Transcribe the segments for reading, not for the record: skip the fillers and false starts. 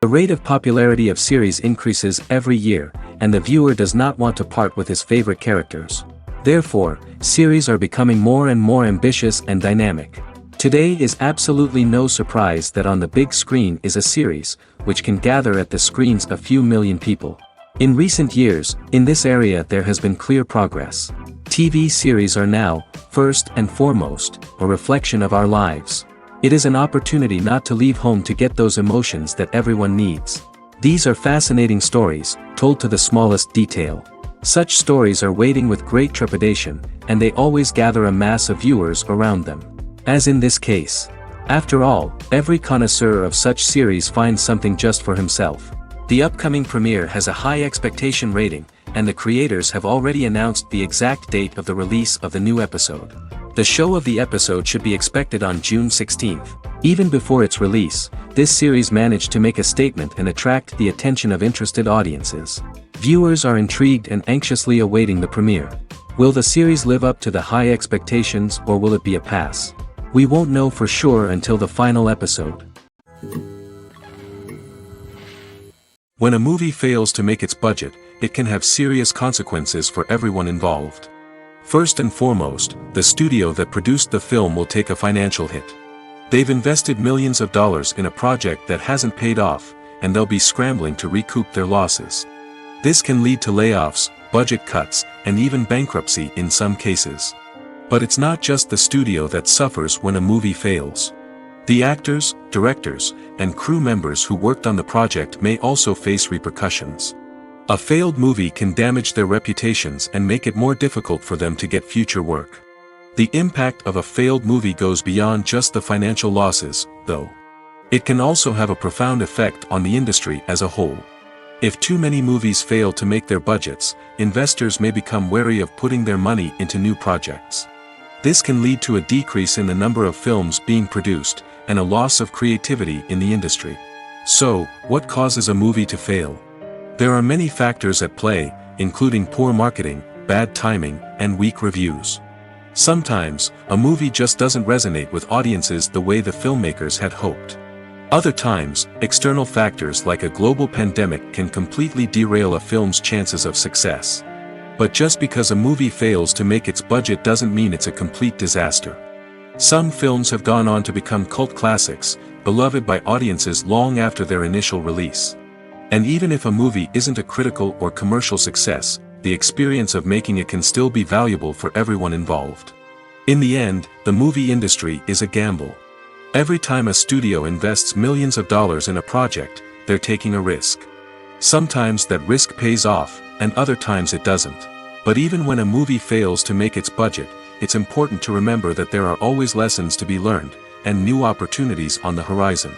The rate of popularity of series increases every year, and the viewer does not want to part with his favorite characters. Therefore, series are becoming more and more ambitious and dynamic. Today is absolutely no surprise that on the big screen is a series, which can gather at the screens a few million people. In recent years, in this area there has been clear progress. TV series are now, first and foremost, a reflection of our lives. It is an opportunity not to leave home to get those emotions that everyone needs. These are fascinating stories, told to the smallest detail. Such stories are waiting with great trepidation, and they always gather a mass of viewers around them. As in this case. After all, every connoisseur of such series finds something just for himself. The upcoming premiere has a high expectation rating, and the creators have already announced the exact date of the release of the new episode. The show of the episode should be expected on June 16th. Even before its release, this series managed to make a statement and attract the attention of interested audiences. Viewers are intrigued and anxiously awaiting the premiere. Will the series live up to the high expectations, or will it be a pass? We won't know for sure until the final episode. When a movie fails to make its budget, it can have serious consequences for everyone involved. First and foremost, the studio that produced the film will take a financial hit. They've invested millions of dollars in a project that hasn't paid off, and they'll be scrambling to recoup their losses. This can lead to layoffs, budget cuts, and even bankruptcy in some cases. But it's not just the studio that suffers when a movie fails. The actors, directors, and crew members who worked on the project may also face repercussions. A failed movie can damage their reputations and make it more difficult for them to get future work. The impact of a failed movie goes beyond just the financial losses, though. It can also have a profound effect on the industry as a whole. If too many movies fail to make their budgets, investors may become wary of putting their money into new projects. This can lead to a decrease in the number of films being produced, and a loss of creativity in the industry. So, what causes a movie to fail? There are many factors at play, including poor marketing, bad timing, and weak reviews. Sometimes, a movie just doesn't resonate with audiences the way the filmmakers had hoped. Other times, external factors like a global pandemic can completely derail a film's chances of success. But just because a movie fails to make its budget doesn't mean it's a complete disaster. Some films have gone on to become cult classics, beloved by audiences long after their initial release. And even if a movie isn't a critical or commercial success, the experience of making it can still be valuable for everyone involved. In the end, the movie industry is a gamble. Every time a studio invests millions of dollars in a project, they're taking a risk. Sometimes that risk pays off, and other times it doesn't. But even when a movie fails to make its budget, it's important to remember that there are always lessons to be learned, and new opportunities on the horizon.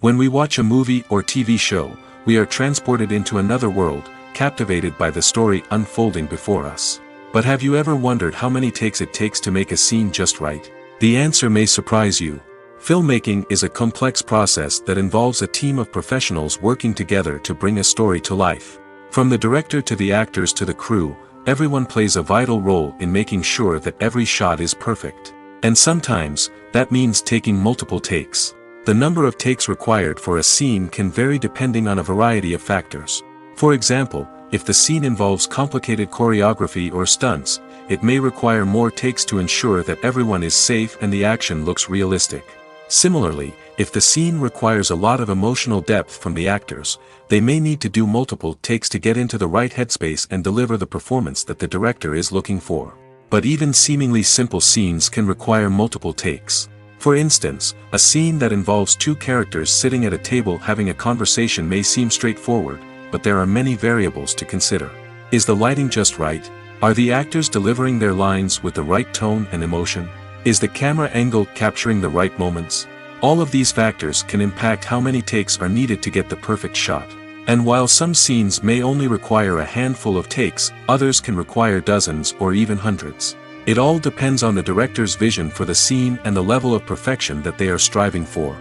When we watch a movie or TV show, we are transported into another world, captivated by the story unfolding before us. But have you ever wondered how many takes it takes to make a scene just right? The answer may surprise you. Filmmaking is a complex process that involves a team of professionals working together to bring a story to life. From the director to the actors to the crew, everyone plays a vital role in making sure that every shot is perfect. And sometimes, that means taking multiple takes. The number of takes required for a scene can vary depending on a variety of factors. For example, if the scene involves complicated choreography or stunts, it may require more takes to ensure that everyone is safe and the action looks realistic. Similarly, if the scene requires a lot of emotional depth from the actors, they may need to do multiple takes to get into the right headspace and deliver the performance that the director is looking for. But even seemingly simple scenes can require multiple takes. For instance, a scene that involves two characters sitting at a table having a conversation may seem straightforward, but there are many variables to consider. Is the lighting just right? Are the actors delivering their lines with the right tone and emotion? Is the camera angle capturing the right moments? All of these factors can impact how many takes are needed to get the perfect shot. And while some scenes may only require a handful of takes, others can require dozens or even hundreds. It all depends on the director's vision for the scene and the level of perfection that they are striving for.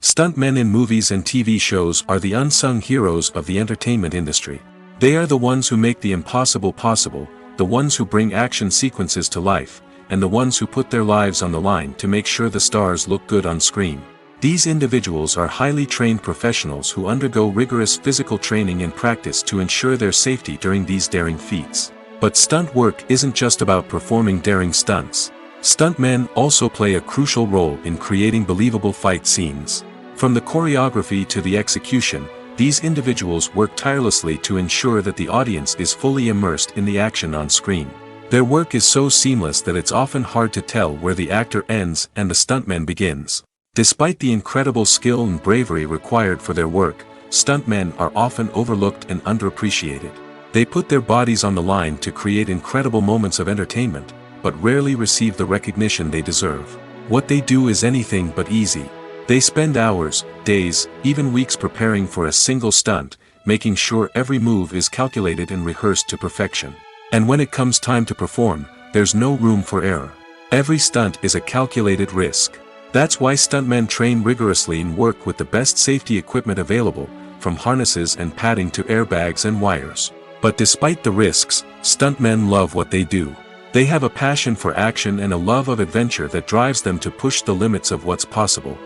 Stuntmen in movies and TV shows are the unsung heroes of the entertainment industry. They are the ones who make the impossible possible, the ones who bring action sequences to life, and the ones who put their lives on the line to make sure the stars look good on screen. These individuals are highly trained professionals who undergo rigorous physical training and practice to ensure their safety during these daring feats. But stunt work isn't just about performing daring stunts. Stuntmen also play a crucial role in creating believable fight scenes. From the choreography to the execution, these individuals work tirelessly to ensure that the audience is fully immersed in the action on screen. Their work is so seamless that it's often hard to tell where the actor ends and the stuntman begins. Despite the incredible skill and bravery required for their work, stuntmen are often overlooked and underappreciated. They put their bodies on the line to create incredible moments of entertainment, but rarely receive the recognition they deserve. What they do is anything but easy. They spend hours, days, even weeks preparing for a single stunt, making sure every move is calculated and rehearsed to perfection. And when it comes time to perform, there's no room for error. Every stunt is a calculated risk. That's why stuntmen train rigorously and work with the best safety equipment available, from harnesses and padding to airbags and wires. But despite the risks, stuntmen love what they do. They have a passion for action and a love of adventure that drives them to push the limits of what's possible.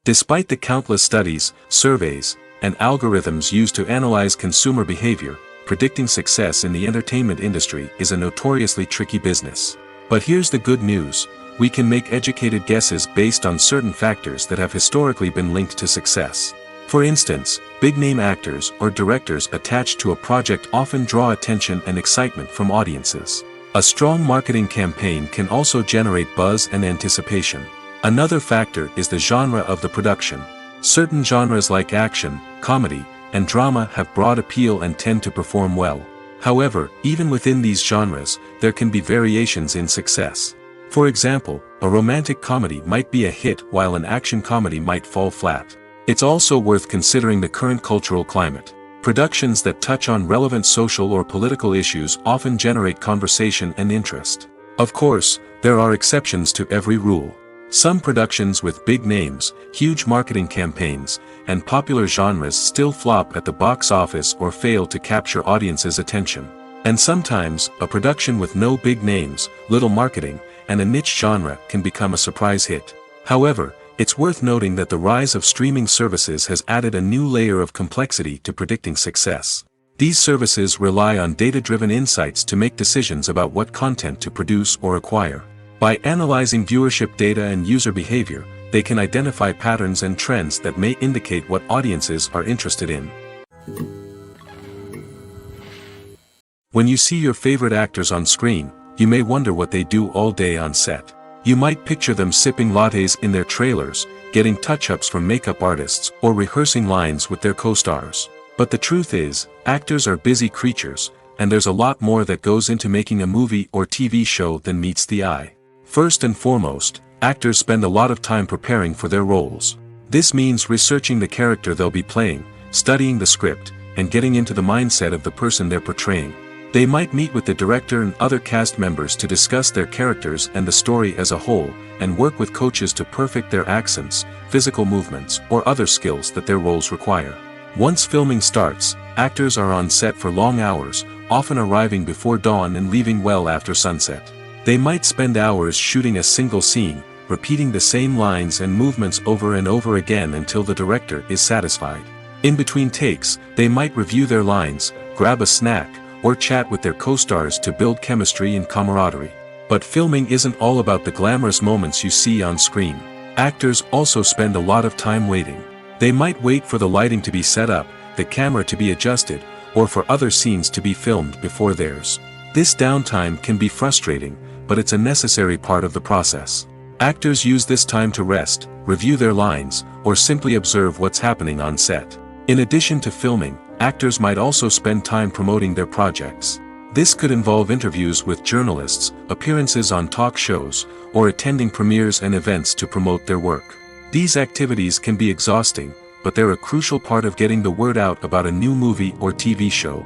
Despite the countless studies, surveys, and algorithms used to analyze consumer behavior, predicting success in the entertainment industry is a notoriously tricky business. But here's the good news: we can make educated guesses based on certain factors that have historically been linked to success. For instance, big-name actors or directors attached to a project often draw attention and excitement from audiences. A strong marketing campaign can also generate buzz and anticipation. Another factor is the genre of the production. Certain genres like action, comedy, and drama have broad appeal and tend to perform well. However, even within these genres, there can be variations in success. For example, a romantic comedy might be a hit while an action comedy might fall flat. It's also worth considering the current cultural climate. Productions that touch on relevant social or political issues often generate conversation and interest. Of course, there are exceptions to every rule. Some productions with big names, huge marketing campaigns, and popular genres still flop at the box office or fail to capture audiences' attention. And sometimes, a production with no big names, little marketing, and a niche genre can become a surprise hit. However, it's worth noting that the rise of streaming services has added a new layer of complexity to predicting success. These services rely on data-driven insights to make decisions about what content to produce or acquire. By analyzing viewership data and user behavior, they can identify patterns and trends that may indicate what audiences are interested in. When you see your favorite actors on screen, you may wonder what they do all day on set. You might picture them sipping lattes in their trailers, getting touch-ups from makeup artists, or rehearsing lines with their co-stars. But the truth is, actors are busy creatures, and there's a lot more that goes into making a movie or TV show than meets the eye. First and foremost, actors spend a lot of time preparing for their roles. This means researching the character they'll be playing, studying the script, and getting into the mindset of the person they're portraying. They might meet with the director and other cast members to discuss their characters and the story as a whole, and work with coaches to perfect their accents, physical movements, or other skills that their roles require. Once filming starts, actors are on set for long hours, often arriving before dawn and leaving well after sunset. They might spend hours shooting a single scene, repeating the same lines and movements over and over again until the director is satisfied. In between takes, they might review their lines, grab a snack, or chat with their co-stars to build chemistry and camaraderie. But filming isn't all about the glamorous moments you see on screen. Actors also spend a lot of time waiting. They might wait for the lighting to be set up, the camera to be adjusted, or for other scenes to be filmed before theirs. This downtime can be frustrating, but it's a necessary part of the process. Actors use this time to rest, review their lines, or simply observe what's happening on set. In addition to filming, actors might also spend time promoting their projects. This could involve interviews with journalists, appearances on talk shows, or attending premieres and events to promote their work. These activities can be exhausting, but they're a crucial part of getting the word out about a new movie or TV show.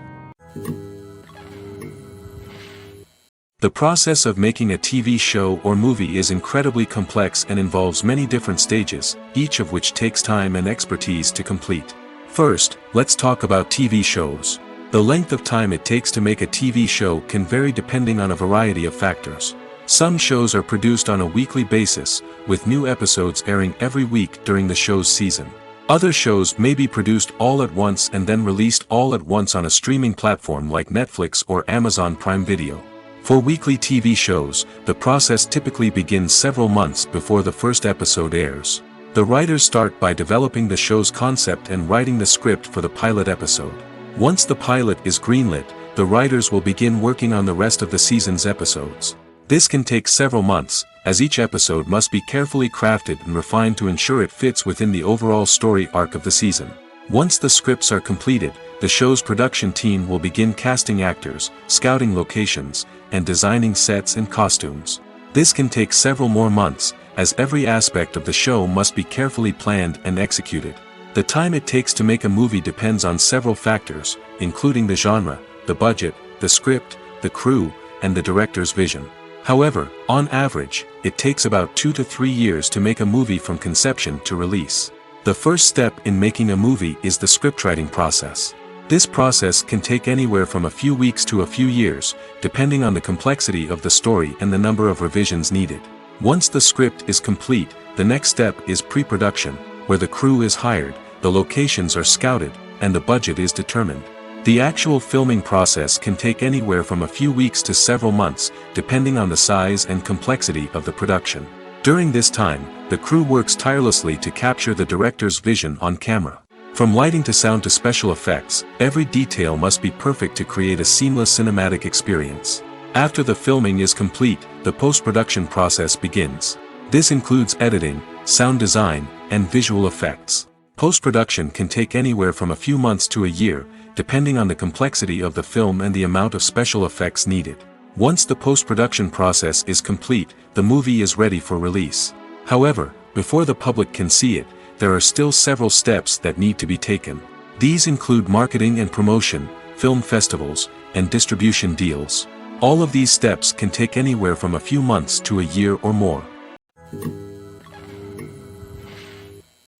The process of making a TV show or movie is incredibly complex and involves many different stages, each of which takes time and expertise to complete. First, let's talk about TV shows. The length of time it takes to make a TV show can vary depending on a variety of factors. Some shows are produced on a weekly basis, with new episodes airing every week during the show's season. Other shows may be produced all at once and then released all at once on a streaming platform like Netflix or Amazon Prime Video. For weekly TV shows, the process typically begins several months before the first episode airs. The writers start by developing the show's concept and writing the script for the pilot episode. Once the pilot is greenlit, the writers will begin working on the rest of the season's episodes. This can take several months, as each episode must be carefully crafted and refined to ensure it fits within the overall story arc of the season. Once the scripts are completed, the show's production team will begin casting actors, scouting locations, and designing sets and costumes. This can take several more months, as every aspect of the show must be carefully planned and executed. The time it takes to make a movie depends on several factors, including the genre, the budget, the script, the crew, and the director's vision. However, on average, it takes about 2 to 3 years to make a movie from conception to release. The first step in making a movie is the scriptwriting process. This process can take anywhere from a few weeks to a few years, depending on the complexity of the story and the number of revisions needed. Once the script is complete, the next step is pre-production, where the crew is hired, the locations are scouted, and the budget is determined. The actual filming process can take anywhere from a few weeks to several months, depending on the size and complexity of the production. During this time, the crew works tirelessly to capture the director's vision on camera. From lighting to sound to special effects, every detail must be perfect to create a seamless cinematic experience. After the filming is complete, the post-production process begins. This includes editing, sound design, and visual effects. Post-production can take anywhere from a few months to a year, depending on the complexity of the film and the amount of special effects needed. Once the post-production process is complete, the movie is ready for release. However, before the public can see it, there are still several steps that need to be taken. These include marketing and promotion, film festivals, and distribution deals. All of these steps can take anywhere from a few months to a year or more.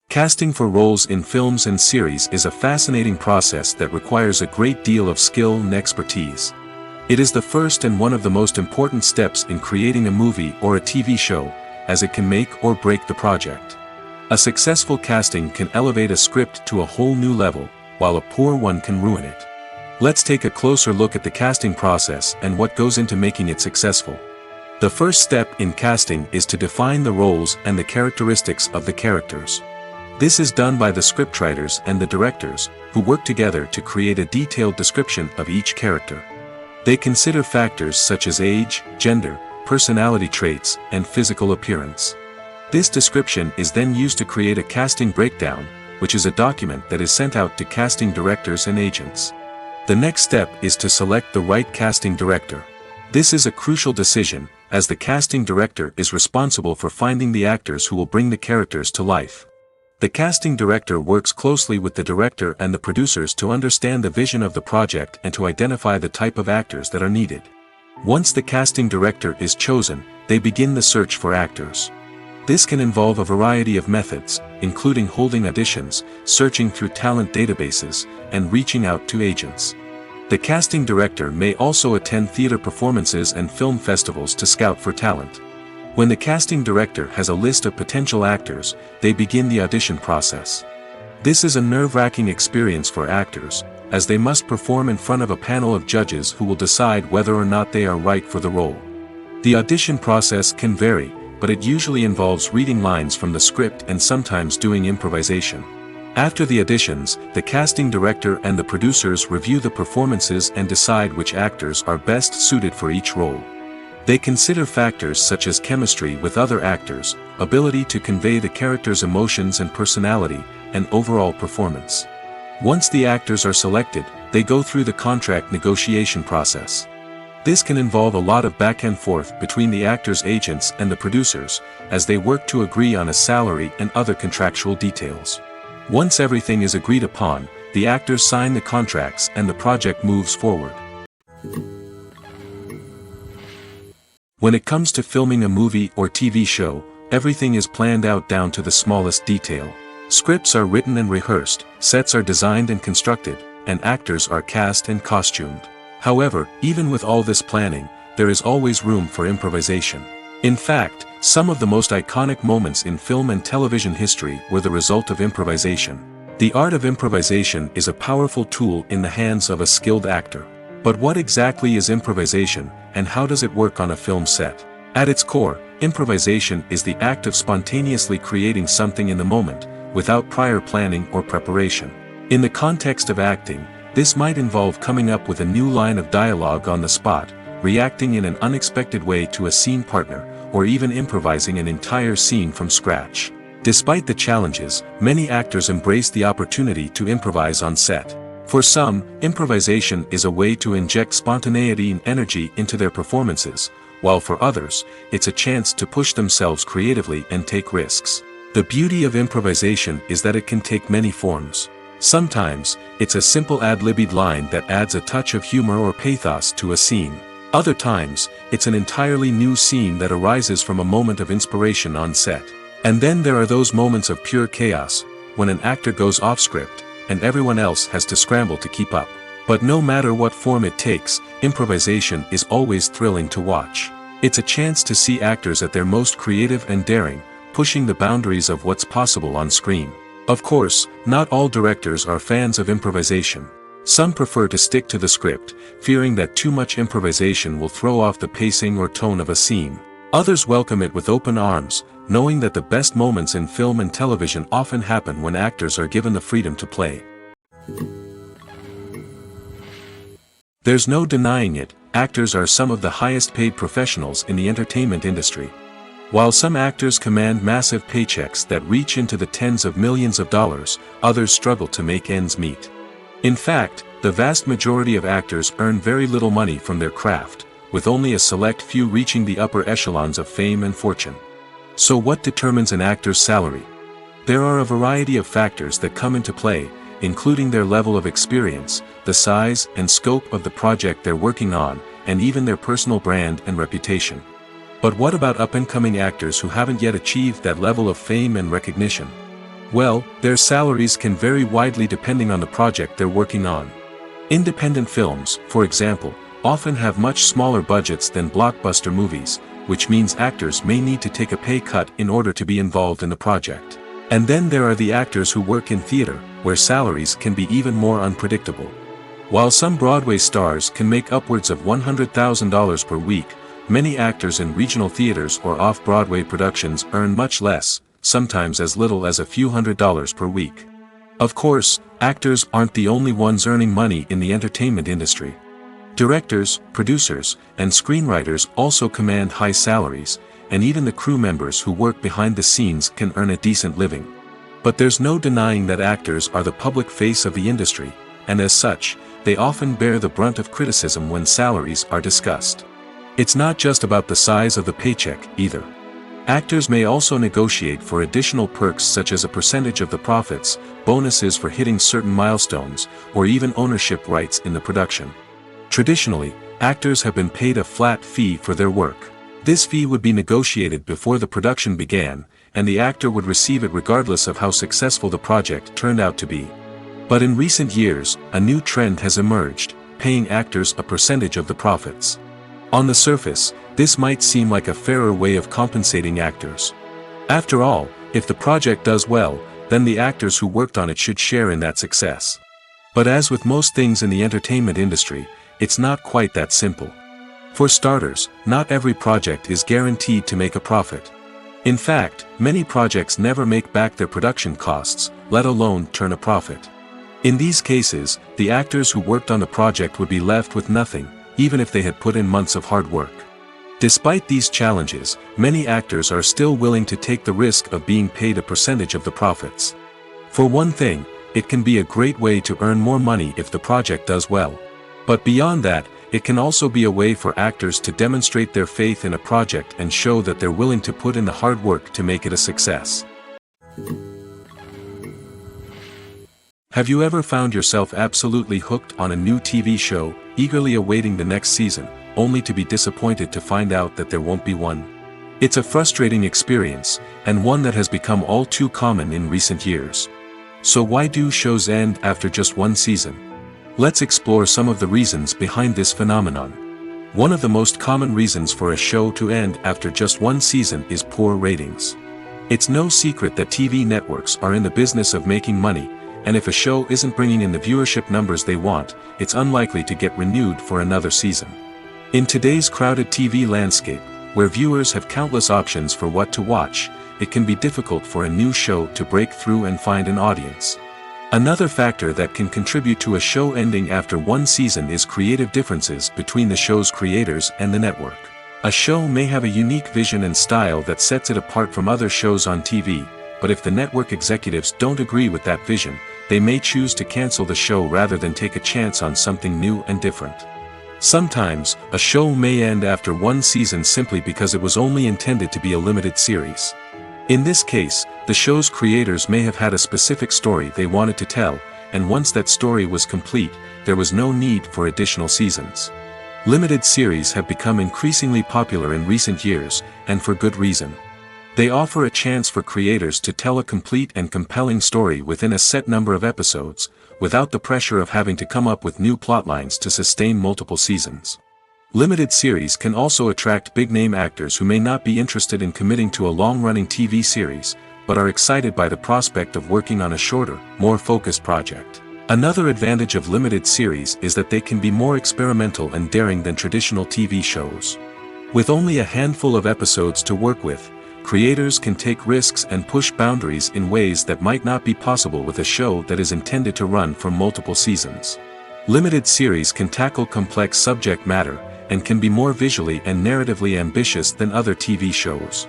Casting for roles in films and series is a fascinating process that requires a great deal of skill and expertise. It is the first and one of the most important steps in creating a movie or a TV show, as it can make or break the project. A successful casting can elevate a script to a whole new level, while a poor one can ruin it. Let's take a closer look at the casting process and what goes into making it successful. The first step in casting is to define the roles and the characteristics of the characters. This is done by the scriptwriters and the directors, who work together to create a detailed description of each character. They consider factors such as age, gender, personality traits, and physical appearance. This description is then used to create a casting breakdown, which is a document that is sent out to casting directors and agents. The next step is to select the right casting director. This is a crucial decision, as the casting director is responsible for finding the actors who will bring the characters to life. The casting director works closely with the director and the producers to understand the vision of the project and to identify the type of actors that are needed. Once the casting director is chosen, they begin the search for actors. This can involve a variety of methods, including holding auditions, searching through talent databases, and reaching out to agents. The casting director may also attend theater performances and film festivals to scout for talent. When the casting director has a list of potential actors, they begin the audition process. This is a nerve-wracking experience for actors, as they must perform in front of a panel of judges who will decide whether or not they are right for the role. The audition process can vary, but it usually involves reading lines from the script and sometimes doing improvisation. After the auditions, the casting director and the producers review the performances and decide which actors are best suited for each role. They consider factors such as chemistry with other actors, ability to convey the character's emotions and personality, and overall performance. Once the actors are selected, they go through the contract negotiation process. This can involve a lot of back and forth between the actors' agents and the producers, as they work to agree on a salary and other contractual details. Once everything is agreed upon, the actors sign the contracts and the project moves forward. When it comes to filming a movie or TV show, everything is planned out down to the smallest detail. Scripts are written and rehearsed, sets are designed and constructed, and actors are cast and costumed. However, even with all this planning, there is always room for improvisation. In fact, some of the most iconic moments in film and television history were the result of improvisation. The art of improvisation is a powerful tool in the hands of a skilled actor. But what exactly is improvisation, and how does it work on a film set? At its core, improvisation is the act of spontaneously creating something in the moment, without prior planning or preparation. In the context of acting, this might involve coming up with a new line of dialogue on the spot, reacting in an unexpected way to a scene partner, or even improvising an entire scene from scratch. Despite the challenges, many actors embrace the opportunity to improvise on set. For some, improvisation is a way to inject spontaneity and energy into their performances, while for others, it's a chance to push themselves creatively and take risks. The beauty of improvisation is that it can take many forms. Sometimes, it's a simple ad-libbed line that adds a touch of humor or pathos to a scene. Other times, it's an entirely new scene that arises from a moment of inspiration on set. And then there are those moments of pure chaos, when an actor goes off script, and everyone else has to scramble to keep up. But no matter what form it takes, improvisation is always thrilling to watch. It's a chance to see actors at their most creative and daring, pushing the boundaries of what's possible on screen. Of course, not all directors are fans of improvisation. Some prefer to stick to the script, fearing that too much improvisation will throw off the pacing or tone of a scene. Others welcome it with open arms, knowing that the best moments in film and television often happen when actors are given the freedom to play. There's no denying it, actors are some of the highest paid professionals in the entertainment industry. While some actors command massive paychecks that reach into the tens of millions of dollars, others struggle to make ends meet. In fact, the vast majority of actors earn very little money from their craft, with only a select few reaching the upper echelons of fame and fortune. So what determines an actor's salary? There are a variety of factors that come into play, including their level of experience, the size and scope of the project they're working on, and even their personal brand and reputation. But what about up-and-coming actors who haven't yet achieved that level of fame and recognition? Well, their salaries can vary widely depending on the project they're working on. Independent films, for example, often have much smaller budgets than blockbuster movies, which means actors may need to take a pay cut in order to be involved in the project. And then there are the actors who work in theater, where salaries can be even more unpredictable. While some Broadway stars can make upwards of $100,000 per week, many actors in regional theaters or off-Broadway productions earn much less, sometimes as little as a few $100s per week. Of course, actors aren't the only ones earning money in the entertainment industry. Directors, producers, and screenwriters also command high salaries, and even the crew members who work behind the scenes can earn a decent living. But there's no denying that actors are the public face of the industry, and as such, they often bear the brunt of criticism when salaries are discussed. It's not just about the size of the paycheck, either. Actors may also negotiate for additional perks such as a percentage of the profits, bonuses for hitting certain milestones, or even ownership rights in the production. Traditionally, actors have been paid a flat fee for their work. This fee would be negotiated before the production began, and the actor would receive it regardless of how successful the project turned out to be. But in recent years, a new trend has emerged, paying actors a percentage of the profits. On the surface, this might seem like a fairer way of compensating actors. After all, if the project does well, then the actors who worked on it should share in that success. But as with most things in the entertainment industry, it's not quite that simple. For starters, not every project is guaranteed to make a profit. In fact, many projects never make back their production costs, let alone turn a profit. In these cases, the actors who worked on the project would be left with nothing, even if they had put in months of hard work. Despite these challenges, many actors are still willing to take the risk of being paid a percentage of the profits. For one thing, it can be a great way to earn more money if the project does well. But beyond that, it can also be a way for actors to demonstrate their faith in a project and show that they're willing to put in the hard work to make it a success. Have you ever found yourself absolutely hooked on a new TV show, eagerly awaiting the next season, only to be disappointed to find out that there won't be one? It's a frustrating experience, and one that has become all too common in recent years. So why do shows end after just one season? Let's explore some of the reasons behind this phenomenon. One of the most common reasons for a show to end after just one season is poor ratings. It's no secret that TV networks are in the business of making money, and if a show isn't bringing in the viewership numbers they want, it's unlikely to get renewed for another season. In today's crowded TV landscape, where viewers have countless options for what to watch, it can be difficult for a new show to break through and find an audience. Another factor that can contribute to a show ending after one season is creative differences between the show's creators and the network. A show may have a unique vision and style that sets it apart from other shows on TV, but if the network executives don't agree with that vision, they may choose to cancel the show rather than take a chance on something new and different. Sometimes, a show may end after one season simply because it was only intended to be a limited series. In this case, the show's creators may have had a specific story they wanted to tell, and once that story was complete, there was no need for additional seasons. Limited series have become increasingly popular in recent years, and for good reason. They offer a chance for creators to tell a complete and compelling story within a set number of episodes, without the pressure of having to come up with new plotlines to sustain multiple seasons. Limited series can also attract big-name actors who may not be interested in committing to a long-running TV series, but are excited by the prospect of working on a shorter, more focused project. Another advantage of limited series is that they can be more experimental and daring than traditional TV shows. With only a handful of episodes to work with, creators can take risks and push boundaries in ways that might not be possible with a show that is intended to run for multiple seasons. Limited series can tackle complex subject matter, and can be more visually and narratively ambitious than other TV shows.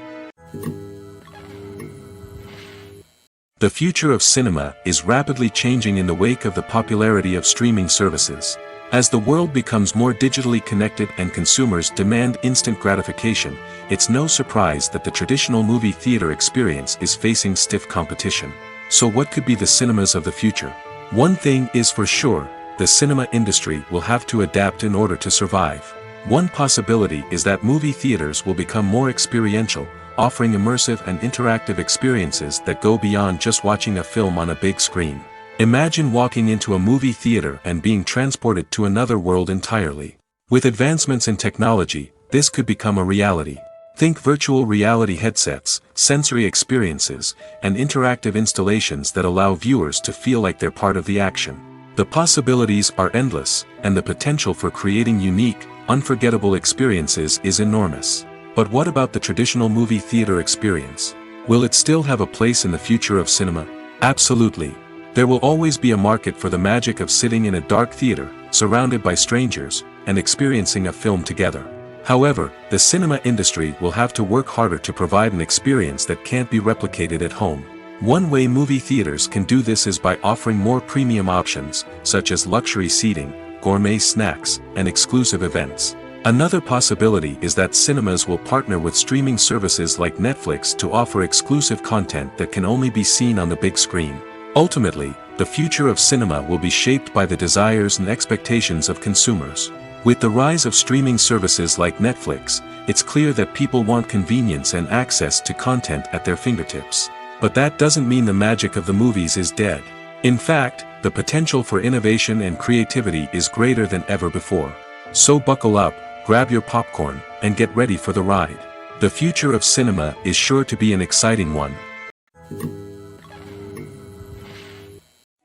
The future of cinema is rapidly changing in the wake of the popularity of streaming services. As the world becomes more digitally connected and consumers demand instant gratification, it's no surprise that the traditional movie theater experience is facing stiff competition. So what could be the cinemas of the future? One thing is for sure, the cinema industry will have to adapt in order to survive. One possibility is that movie theaters will become more experiential, offering immersive and interactive experiences that go beyond just watching a film on a big screen. Imagine walking into a movie theater and being transported to another world entirely. With advancements in technology, this could become a reality. Think virtual reality headsets, sensory experiences, and interactive installations that allow viewers to feel like they're part of the action. The possibilities are endless, and the potential for creating unique, unforgettable experiences is enormous. But what about the traditional movie theater experience? Will it still have a place in the future of cinema? Absolutely. There will always be a market for the magic of sitting in a dark theater, surrounded by strangers, and experiencing a film together. However, the cinema industry will have to work harder to provide an experience that can't be replicated at home. One way movie theaters can do this is by offering more premium options, such as luxury seating, gourmet snacks, and exclusive events. Another possibility is that cinemas will partner with streaming services like Netflix to offer exclusive content that can only be seen on the big screen. Ultimately, the future of cinema will be shaped by the desires and expectations of consumers. With the rise of streaming services like Netflix, it's clear that people want convenience and access to content at their fingertips. But that doesn't mean the magic of the movies is dead. In fact, the potential for innovation and creativity is greater than ever before. So buckle up, grab your popcorn, and get ready for the ride. The future of cinema is sure to be an exciting one.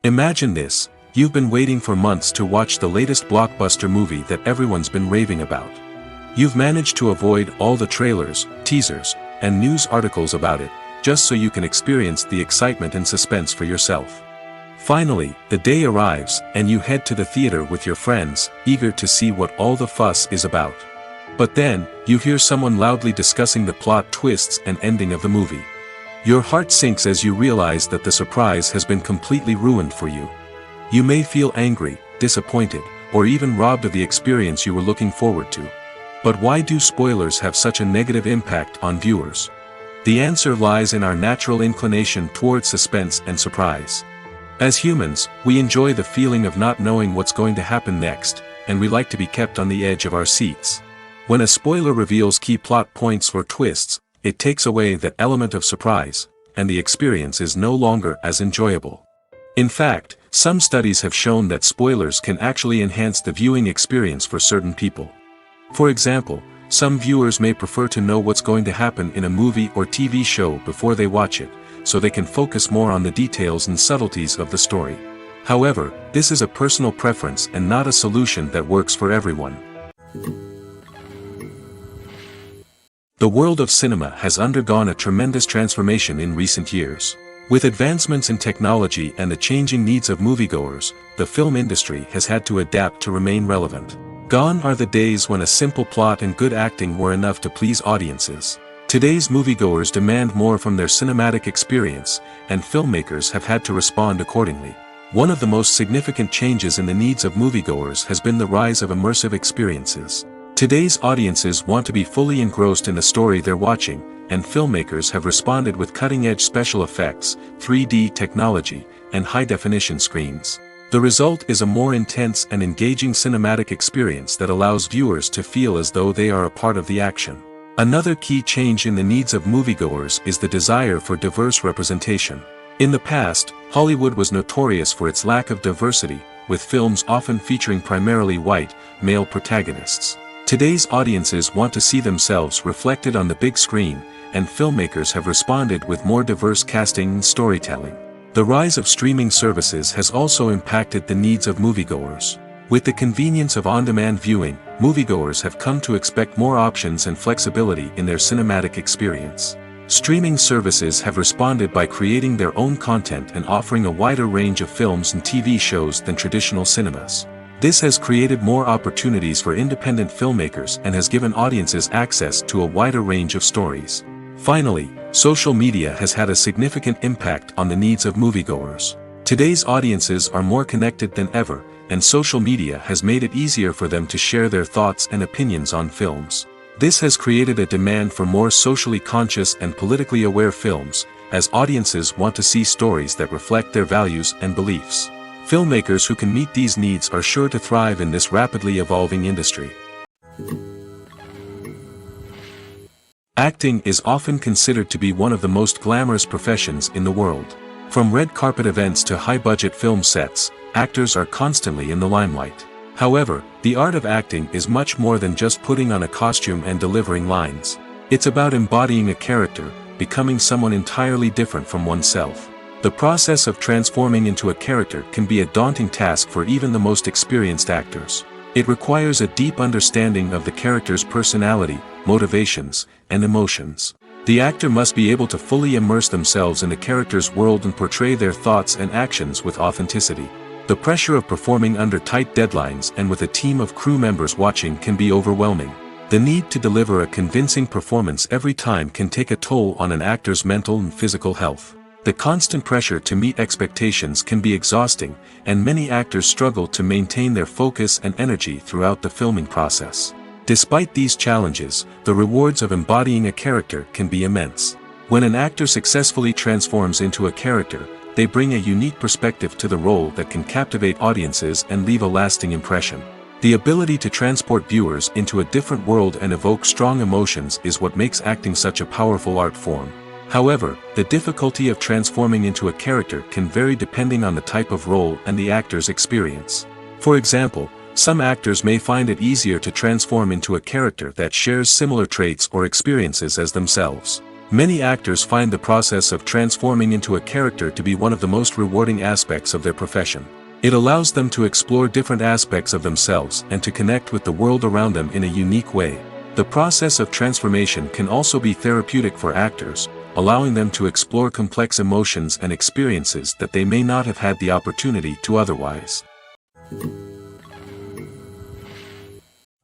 Imagine this, you've been waiting for months to watch the latest blockbuster movie that everyone's been raving about. You've managed to avoid all the trailers, teasers, and news articles about it, just so you can experience the excitement and suspense for yourself. Finally, the day arrives, and you head to the theater with your friends, eager to see what all the fuss is about. But then, you hear someone loudly discussing the plot twists and ending of the movie. Your heart sinks as you realize that the surprise has been completely ruined for you. You may feel angry, disappointed, or even robbed of the experience you were looking forward to. But why do spoilers have such a negative impact on viewers? The answer lies in our natural inclination towards suspense and surprise. As humans, we enjoy the feeling of not knowing what's going to happen next, and we like to be kept on the edge of our seats. When a spoiler reveals key plot points or twists, it takes away that element of surprise, and the experience is no longer as enjoyable. In fact, some studies have shown that spoilers can actually enhance the viewing experience for certain people. For example, some viewers may prefer to know what's going to happen in a movie or TV show before they watch it, so they can focus more on the details and subtleties of the story. However, this is a personal preference and not a solution that works for everyone. The world of cinema has undergone a tremendous transformation in recent years. With advancements in technology and the changing needs of moviegoers, the film industry has had to adapt to remain relevant. Gone are the days when a simple plot and good acting were enough to please audiences. Today's moviegoers demand more from their cinematic experience, and filmmakers have had to respond accordingly. One of the most significant changes in the needs of moviegoers has been the rise of immersive experiences. Today's audiences want to be fully engrossed in the story they're watching, and filmmakers have responded with cutting-edge special effects, 3D technology, and high-definition screens. The result is a more intense and engaging cinematic experience that allows viewers to feel as though they are a part of the action. Another key change in the needs of moviegoers is the desire for diverse representation. In the past, Hollywood was notorious for its lack of diversity, with films often featuring primarily white, male protagonists. Today's audiences want to see themselves reflected on the big screen, and filmmakers have responded with more diverse casting and storytelling. The rise of streaming services has also impacted the needs of moviegoers. With the convenience of on-demand viewing, moviegoers have come to expect more options and flexibility in their cinematic experience. Streaming services have responded by creating their own content and offering a wider range of films and TV shows than traditional cinemas. This has created more opportunities for independent filmmakers and has given audiences access to a wider range of stories. Finally, social media has had a significant impact on the needs of moviegoers. Today's audiences are more connected than ever, and social media has made it easier for them to share their thoughts and opinions on films. This has created a demand for more socially conscious and politically aware films, as audiences want to see stories that reflect their values and beliefs. Filmmakers who can meet these needs are sure to thrive in this rapidly evolving industry. Acting is often considered to be one of the most glamorous professions in the world. From red carpet events to high-budget film sets, actors are constantly in the limelight. However, the art of acting is much more than just putting on a costume and delivering lines. It's about embodying a character, becoming someone entirely different from oneself. The process of transforming into a character can be a daunting task for even the most experienced actors. It requires a deep understanding of the character's personality, motivations, and emotions. The actor must be able to fully immerse themselves in the character's world and portray their thoughts and actions with authenticity. The pressure of performing under tight deadlines and with a team of crew members watching can be overwhelming. The need to deliver a convincing performance every time can take a toll on an actor's mental and physical health. The constant pressure to meet expectations can be exhausting, and many actors struggle to maintain their focus and energy throughout the filming process. Despite these challenges, the rewards of embodying a character can be immense. When an actor successfully transforms into a character, they bring a unique perspective to the role that can captivate audiences and leave a lasting impression. The ability to transport viewers into a different world and evoke strong emotions is what makes acting such a powerful art form. However, the difficulty of transforming into a character can vary depending on the type of role and the actor's experience. For example, some actors may find it easier to transform into a character that shares similar traits or experiences as themselves. Many actors find the process of transforming into a character to be one of the most rewarding aspects of their profession. It allows them to explore different aspects of themselves and to connect with the world around them in a unique way. The process of transformation can also be therapeutic for actors, allowing them to explore complex emotions and experiences that they may not have had the opportunity to otherwise.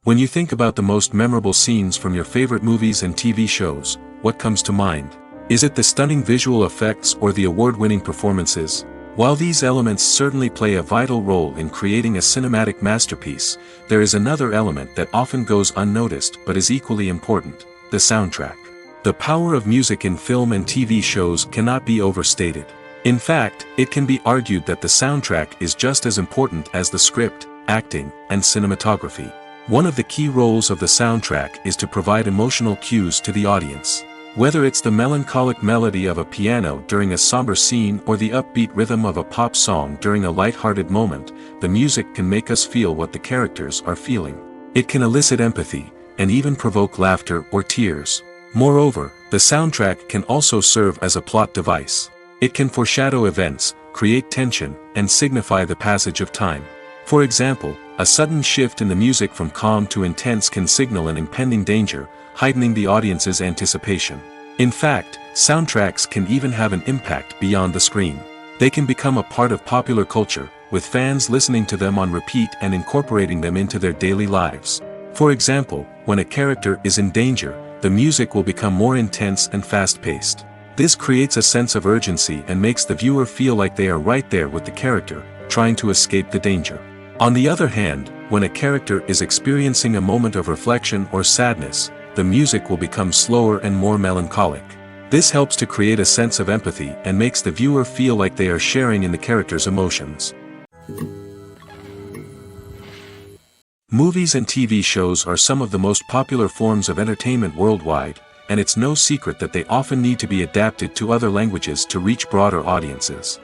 When you think about the most memorable scenes from your favorite movies and TV shows, what comes to mind? Is it the stunning visual effects or the award-winning performances? While these elements certainly play a vital role in creating a cinematic masterpiece, there is another element that often goes unnoticed but is equally important: the soundtrack. The power of music in film and TV shows cannot be overstated. In fact, it can be argued that the soundtrack is just as important as the script, acting, and cinematography. One of the key roles of the soundtrack is to provide emotional cues to the audience. Whether it's the melancholic melody of a piano during a somber scene or the upbeat rhythm of a pop song during a light-hearted moment, the music can make us feel what the characters are feeling. It can elicit empathy, and even provoke laughter or tears. Moreover, the soundtrack can also serve as a plot device. It can foreshadow events, create tension, and signify the passage of time. For example, a sudden shift in the music from calm to intense can signal an impending danger, heightening the audience's anticipation. In fact, soundtracks can even have an impact beyond the screen. They can become a part of popular culture, with fans listening to them on repeat and incorporating them into their daily lives. For example, when a character is in danger, the music will become more intense and fast-paced. This creates a sense of urgency and makes the viewer feel like they are right there with the character, trying to escape the danger. On the other hand, when a character is experiencing a moment of reflection or sadness, the music will become slower and more melancholic. This helps to create a sense of empathy and makes the viewer feel like they are sharing in the character's emotions. Movies and TV shows are some of the most popular forms of entertainment worldwide, and it's no secret that they often need to be adapted to other languages to reach broader audiences.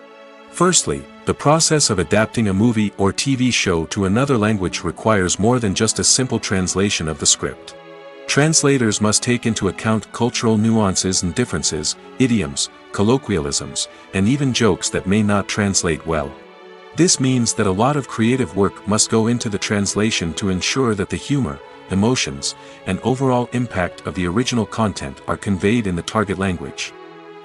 Firstly, the process of adapting a movie or TV show to another language requires more than just a simple translation of the script. Translators must take into account cultural nuances and differences, idioms, colloquialisms, and even jokes that may not translate well. This means that a lot of creative work must go into the translation to ensure that the humor, emotions, and overall impact of the original content are conveyed in the target language.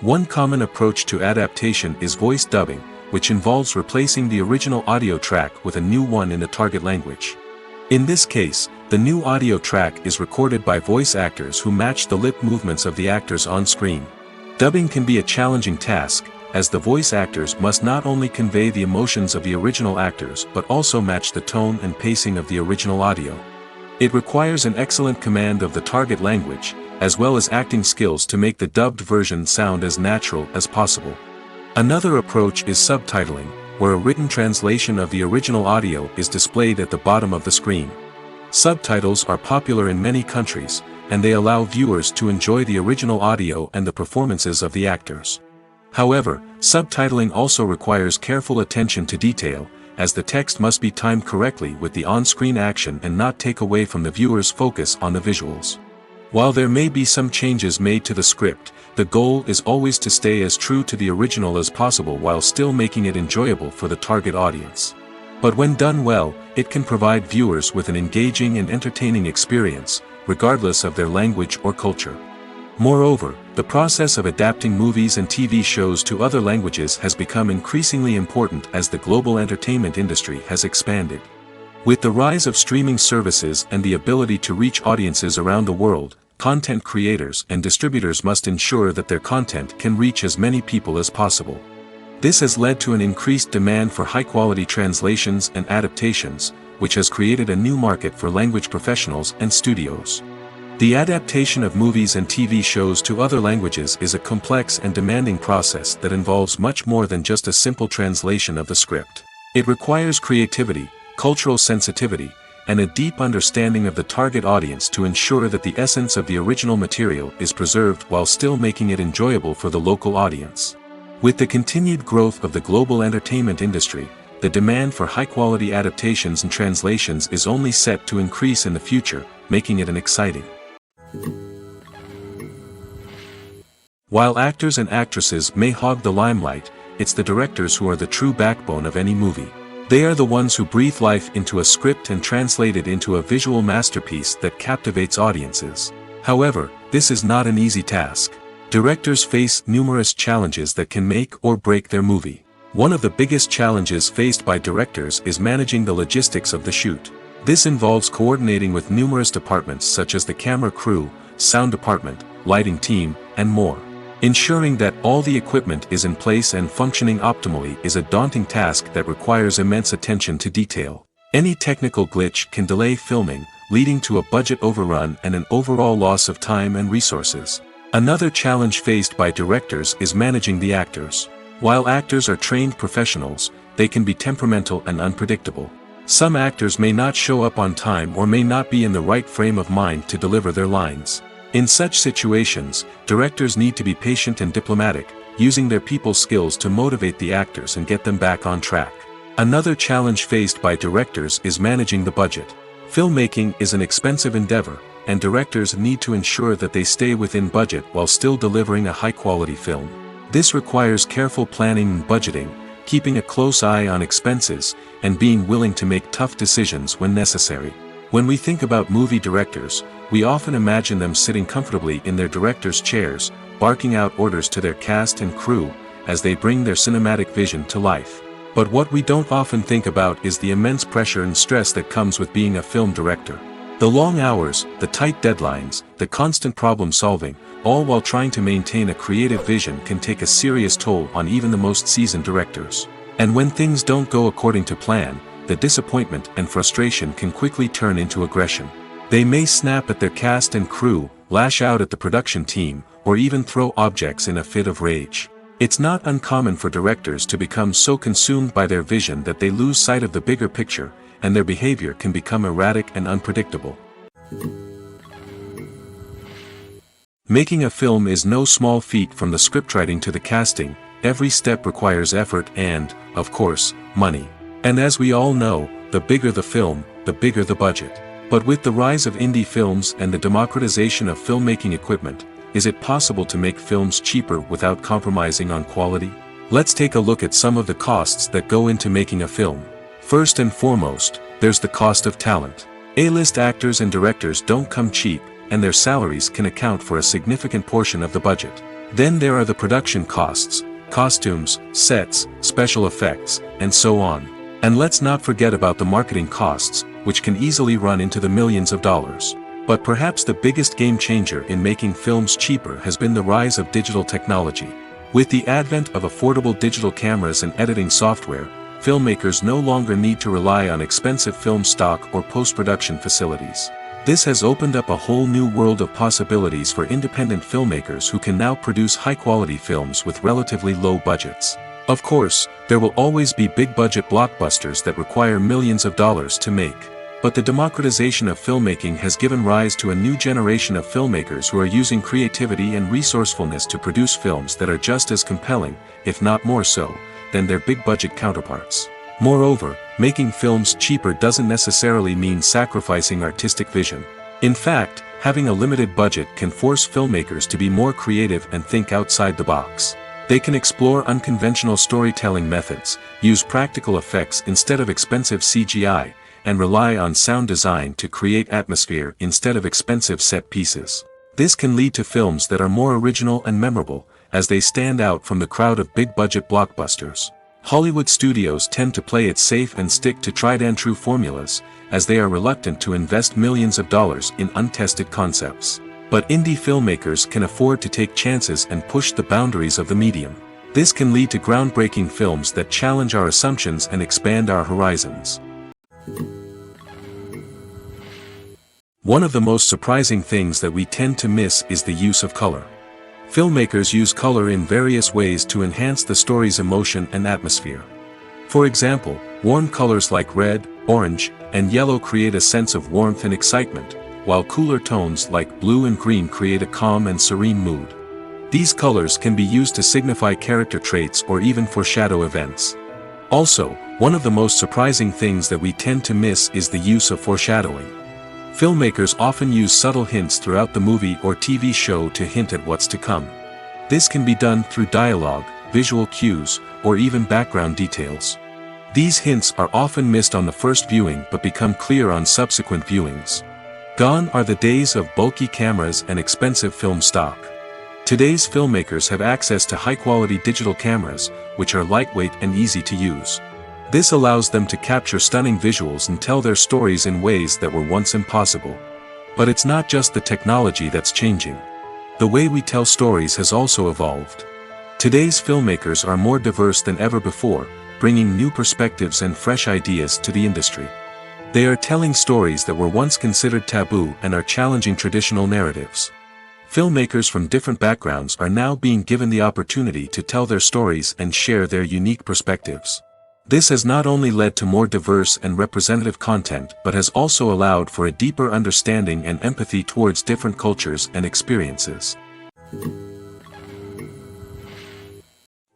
One common approach to adaptation is voice dubbing, which involves replacing the original audio track with a new one in the target language. In this case, the new audio track is recorded by voice actors who match the lip movements of the actors on screen. Dubbing can be a challenging task, as the voice actors must not only convey the emotions of the original actors but also match the tone and pacing of the original audio. It requires an excellent command of the target language, as well as acting skills to make the dubbed version sound as natural as possible. Another approach is subtitling, where a written translation of the original audio is displayed at the bottom of the screen. Subtitles are popular in many countries, and they allow viewers to enjoy the original audio and the performances of the actors. However, subtitling also requires careful attention to detail, as the text must be timed correctly with the on-screen action and not take away from the viewer's focus on the visuals. While there may be some changes made to the script, the goal is always to stay as true to the original as possible while still making it enjoyable for the target audience. But when done well, it can provide viewers with an engaging and entertaining experience, regardless of their language or culture. Moreover, the process of adapting movies and TV shows to other languages has become increasingly important as the global entertainment industry has expanded. With the rise of streaming services and the ability to reach audiences around the world, content creators and distributors must ensure that their content can reach as many people as possible. This has led to an increased demand for high-quality translations and adaptations, which has created a new market for language professionals and studios. The adaptation of movies and TV shows to other languages is a complex and demanding process that involves much more than just a simple translation of the script. It requires creativity, cultural sensitivity, and a deep understanding of the target audience to ensure that the essence of the original material is preserved while still making it enjoyable for the local audience. With the continued growth of the global entertainment industry, the demand for high-quality adaptations and translations is only set to increase in the future, making it an exciting. While actors and actresses may hog the limelight, it's the directors who are the true backbone of any movie. They are the ones who breathe life into a script and translate it into a visual masterpiece that captivates audiences. However, this is not an easy task. Directors face numerous challenges that can make or break their movie. One of the biggest challenges faced by directors is managing the logistics of the shoot. This involves coordinating with numerous departments such as the camera crew, sound department, lighting team, and more. Ensuring that all the equipment is in place and functioning optimally is a daunting task that requires immense attention to detail. Any technical glitch can delay filming, leading to a budget overrun and an overall loss of time and resources. Another challenge faced by directors is managing the actors. While actors are trained professionals, they can be temperamental and unpredictable. Some actors may not show up on time or may not be in the right frame of mind to deliver their lines. In such situations, directors need to be patient and diplomatic, using their people skills to motivate the actors and get them back on track. Another challenge faced by directors is managing the budget. Filmmaking is an expensive endeavor, and directors need to ensure that they stay within budget while still delivering a high-quality film. This requires careful planning and budgeting, keeping a close eye on expenses, and being willing to make tough decisions when necessary. When we think about movie directors, we often imagine them sitting comfortably in their director's chairs, barking out orders to their cast and crew, as they bring their cinematic vision to life. But what we don't often think about is the immense pressure and stress that comes with being a film director. The long hours, the tight deadlines, the constant problem solving, all while trying to maintain a creative vision can take a serious toll on even the most seasoned directors. And when things don't go according to plan, the disappointment and frustration can quickly turn into aggression. They may snap at their cast and crew, lash out at the production team, or even throw objects in a fit of rage. It's not uncommon for directors to become so consumed by their vision that they lose sight of the bigger picture, and their behavior can become erratic and unpredictable. Making a film is no small feat. From the scriptwriting to the casting, every step requires effort and, of course, money. And as we all know, the bigger the film, the bigger the budget. But with the rise of indie films and the democratization of filmmaking equipment, is it possible to make films cheaper without compromising on quality? Let's take a look at some of the costs that go into making a film. First and foremost, there's the cost of talent. A-list actors and directors don't come cheap, and their salaries can account for a significant portion of the budget. Then there are the production costs, costumes, sets, special effects, and so on. And let's not forget about the marketing costs, which can easily run into the millions of dollars. But perhaps the biggest game changer in making films cheaper has been the rise of digital technology. With the advent of affordable digital cameras and editing software, filmmakers no longer need to rely on expensive film stock or post-production facilities. This has opened up a whole new world of possibilities for independent filmmakers who can now produce high-quality films with relatively low budgets. Of course, there will always be big-budget blockbusters that require millions of dollars to make. But the democratization of filmmaking has given rise to a new generation of filmmakers who are using creativity and resourcefulness to produce films that are just as compelling, if not more so, than their big-budget counterparts. Moreover, making films cheaper doesn't necessarily mean sacrificing artistic vision. In fact, having a limited budget can force filmmakers to be more creative and think outside the box. They can explore unconventional storytelling methods, use practical effects instead of expensive CGI, and rely on sound design to create atmosphere instead of expensive set pieces. This can lead to films that are more original and memorable, as they stand out from the crowd of big-budget blockbusters. Hollywood studios tend to play it safe and stick to tried-and-true formulas, as they are reluctant to invest millions of dollars in untested concepts. But indie filmmakers can afford to take chances and push the boundaries of the medium. This can lead to groundbreaking films that challenge our assumptions and expand our horizons. One of the most surprising things that we tend to miss is the use of color. Filmmakers use color in various ways to enhance the story's emotion and atmosphere. For example, warm colors like red, orange, and yellow create a sense of warmth and excitement, while cooler tones like blue and green create a calm and serene mood. These colors can be used to signify character traits or even foreshadow events. Also, one of the most surprising things that we tend to miss is the use of foreshadowing. Filmmakers often use subtle hints throughout the movie or TV show to hint at what's to come. This can be done through dialogue, visual cues, or even background details. These hints are often missed on the first viewing but become clear on subsequent viewings. Gone are the days of bulky cameras and expensive film stock. Today's filmmakers have access to high-quality digital cameras, which are lightweight and easy to use. This allows them to capture stunning visuals and tell their stories in ways that were once impossible. But it's not just the technology that's changing. The way we tell stories has also evolved. Today's filmmakers are more diverse than ever before, bringing new perspectives and fresh ideas to the industry. They are telling stories that were once considered taboo and are challenging traditional narratives. Filmmakers from different backgrounds are now being given the opportunity to tell their stories and share their unique perspectives. This has not only led to more diverse and representative content but has also allowed for a deeper understanding and empathy towards different cultures and experiences.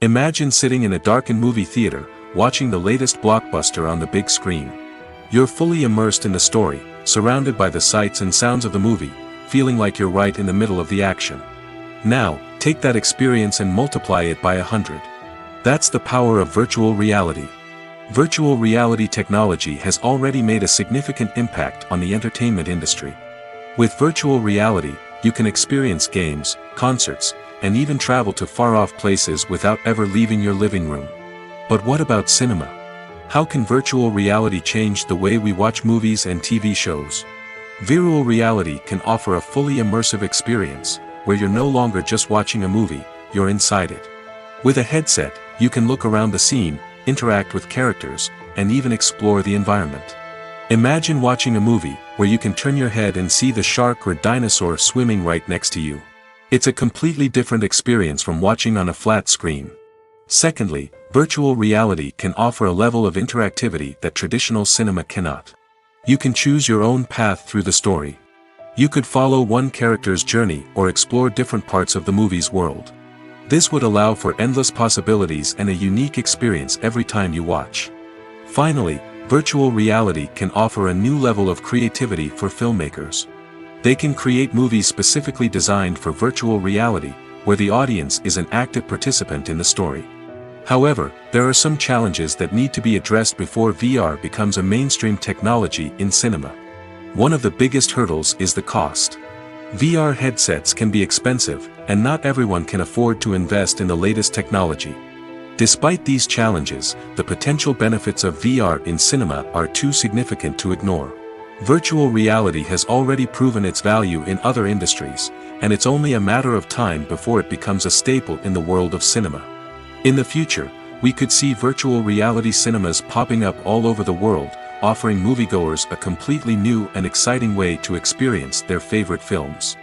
Imagine sitting in a darkened movie theater, watching the latest blockbuster on the big screen. You're fully immersed in the story, surrounded by the sights and sounds of the movie, feeling like you're right in the middle of the action. Now, take that experience and multiply it by 100. That's the power of virtual reality. Virtual reality technology has already made a significant impact on the entertainment industry. With virtual reality, you can experience games, concerts, and even travel to far-off places without ever leaving your living room. But what about cinema? How can virtual reality change the way we watch movies and TV shows? Virtual reality can offer a fully immersive experience, where you're no longer just watching a movie, you're inside it. With a headset, you can look around the scene, interact with characters, and even explore the environment. Imagine watching a movie where you can turn your head and see the shark or dinosaur swimming right next to you. It's a completely different experience from watching on a flat screen. Secondly, virtual reality can offer a level of interactivity that traditional cinema cannot. You can choose your own path through the story. You could follow one character's journey or explore different parts of the movie's world. This would allow for endless possibilities and a unique experience every time you watch. Finally, virtual reality can offer a new level of creativity for filmmakers. They can create movies specifically designed for virtual reality, where the audience is an active participant in the story. However, there are some challenges that need to be addressed before VR becomes a mainstream technology in cinema. One of the biggest hurdles is the cost. VR headsets can be expensive, and not everyone can afford to invest in the latest technology. Despite these challenges, the potential benefits of VR in cinema are too significant to ignore. Virtual reality has already proven its value in other industries, and it's only a matter of time before it becomes a staple in the world of cinema. In the future, we could see virtual reality cinemas popping up all over the world, offering moviegoers a completely new and exciting way to experience their favorite films.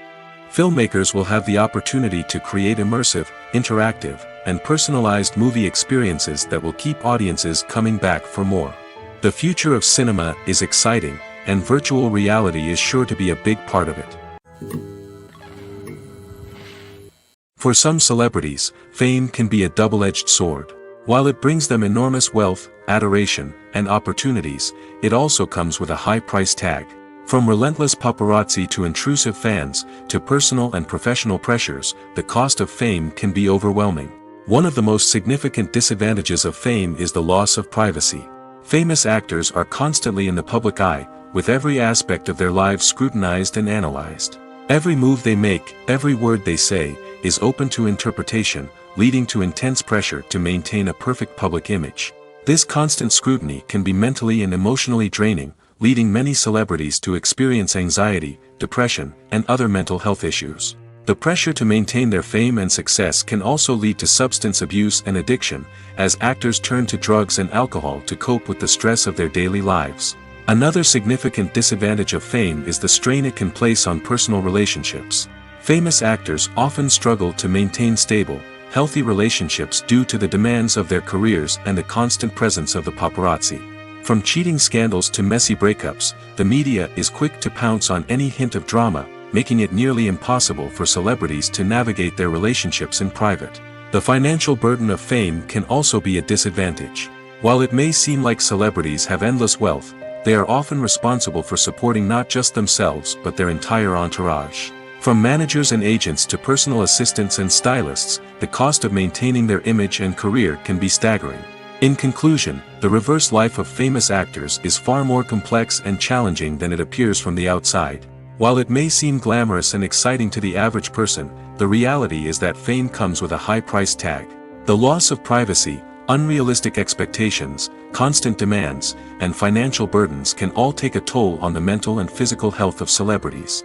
Filmmakers will have the opportunity to create immersive, interactive, and personalized movie experiences that will keep audiences coming back for more. The future of cinema is exciting, and virtual reality is sure to be a big part of it. For some celebrities, fame can be a double-edged sword. While it brings them enormous wealth, adoration, and opportunities, it also comes with a high price tag. From relentless paparazzi to intrusive fans, to personal and professional pressures, the cost of fame can be overwhelming. One of the most significant disadvantages of fame is the loss of privacy. Famous actors are constantly in the public eye, with every aspect of their lives scrutinized and analyzed. Every move they make, every word they say, is open to interpretation, leading to intense pressure to maintain a perfect public image. This constant scrutiny can be mentally and emotionally draining, leading many celebrities to experience anxiety, depression, and other mental health issues. The pressure to maintain their fame and success can also lead to substance abuse and addiction, as actors turn to drugs and alcohol to cope with the stress of their daily lives. Another significant disadvantage of fame is the strain it can place on personal relationships. Famous actors often struggle to maintain stable, healthy relationships due to the demands of their careers and the constant presence of the paparazzi. From cheating scandals to messy breakups, the media is quick to pounce on any hint of drama, making it nearly impossible for celebrities to navigate their relationships in private. The financial burden of fame can also be a disadvantage. While it may seem like celebrities have endless wealth, they are often responsible for supporting not just themselves but their entire entourage. From managers and agents to personal assistants and stylists, the cost of maintaining their image and career can be staggering. In conclusion, the reverse life of famous actors is far more complex and challenging than it appears from the outside. While it may seem glamorous and exciting to the average person, the reality is that fame comes with a high price tag. The loss of privacy, unrealistic expectations, constant demands, and financial burdens can all take a toll on the mental and physical health of celebrities.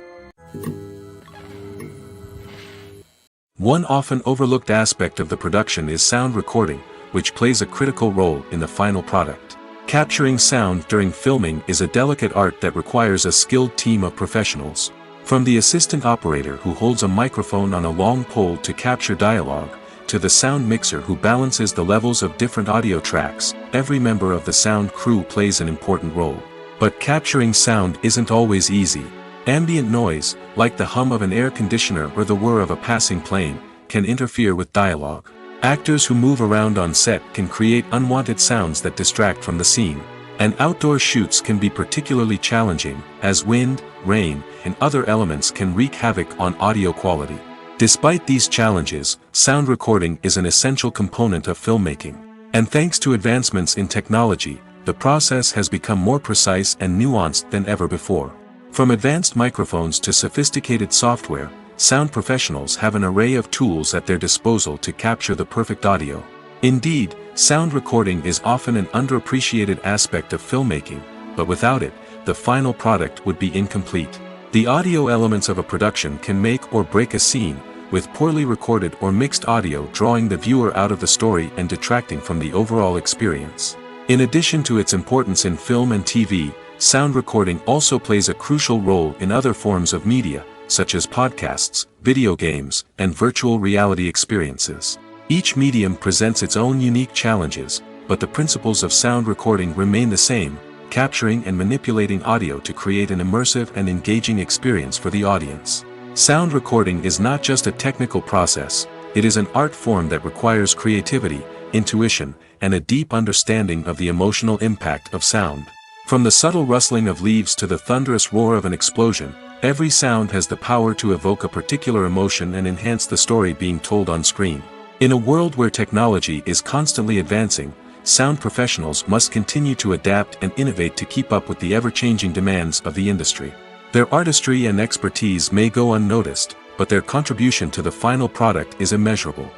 One often overlooked aspect of the production is sound recording, which plays a critical role in the final product. Capturing sound during filming is a delicate art that requires a skilled team of professionals. From the assistant operator who holds a microphone on a long pole to capture dialogue, to the sound mixer who balances the levels of different audio tracks, every member of the sound crew plays an important role. But capturing sound isn't always easy. Ambient noise, like the hum of an air conditioner or the whir of a passing plane, can interfere with dialogue. Actors who move around on set can create unwanted sounds that distract from the scene. And outdoor shoots can be particularly challenging, as wind, rain, and other elements can wreak havoc on audio quality. Despite these challenges, sound recording is an essential component of filmmaking. And thanks to advancements in technology, the process has become more precise and nuanced than ever before. From advanced microphones to sophisticated software, sound professionals have an array of tools at their disposal to capture the perfect audio. Indeed, sound recording is often an underappreciated aspect of filmmaking, but without it, the final product would be incomplete. The audio elements of a production can make or break a scene, with poorly recorded or mixed audio drawing the viewer out of the story and detracting from the overall experience. In addition to its importance in film and TV, sound recording also plays a crucial role in other forms of media, such as podcasts, video games, and virtual reality experiences. Each medium presents its own unique challenges, but the principles of sound recording remain the same, capturing and manipulating audio to create an immersive and engaging experience for the audience. Sound recording is not just a technical process, it is an art form that requires creativity, intuition, and a deep understanding of the emotional impact of sound. From the subtle rustling of leaves to the thunderous roar of an explosion, every sound has the power to evoke a particular emotion and enhance the story being told on screen. In a world where technology is constantly advancing, sound professionals must continue to adapt and innovate to keep up with the ever-changing demands of the industry. Their artistry and expertise may go unnoticed, but their contribution to the final product is immeasurable.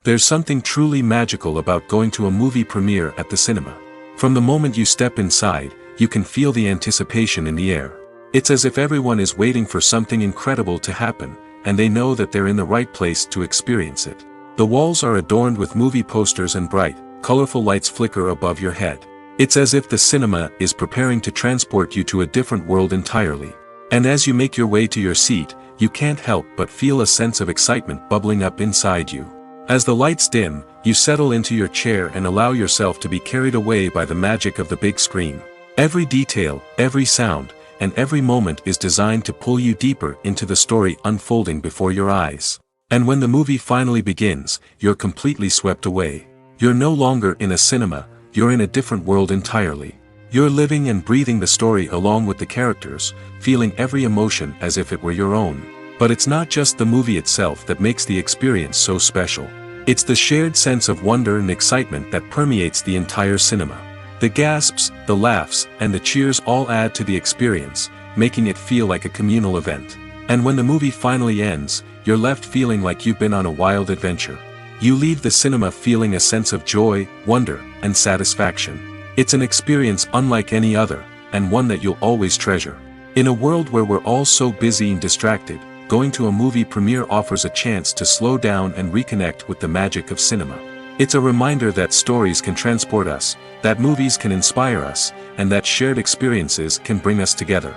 There's something truly magical about going to a movie premiere at the cinema. From the moment you step inside, you can feel the anticipation in the air. It's as if everyone is waiting for something incredible to happen, and they know that they're in the right place to experience it. The walls are adorned with movie posters and bright, colorful lights flicker above your head. It's as if the cinema is preparing to transport you to a different world entirely. And as you make your way to your seat, you can't help but feel a sense of excitement bubbling up inside you. As the lights dim, you settle into your chair and allow yourself to be carried away by the magic of the big screen. Every detail, every sound, and every moment is designed to pull you deeper into the story unfolding before your eyes. And when the movie finally begins, you're completely swept away. You're no longer in a cinema, you're in a different world entirely. You're living and breathing the story along with the characters, feeling every emotion as if it were your own. But it's not just the movie itself that makes the experience so special. It's the shared sense of wonder and excitement that permeates the entire cinema. The gasps, the laughs, and the cheers all add to the experience, making it feel like a communal event. And when the movie finally ends, you're left feeling like you've been on a wild adventure. You leave the cinema feeling a sense of joy, wonder, and satisfaction. It's an experience unlike any other, and one that you'll always treasure. In a world where we're all so busy and distracted, going to a movie premiere offers a chance to slow down and reconnect with the magic of cinema. It's a reminder that stories can transport us, that movies can inspire us, and that shared experiences can bring us together.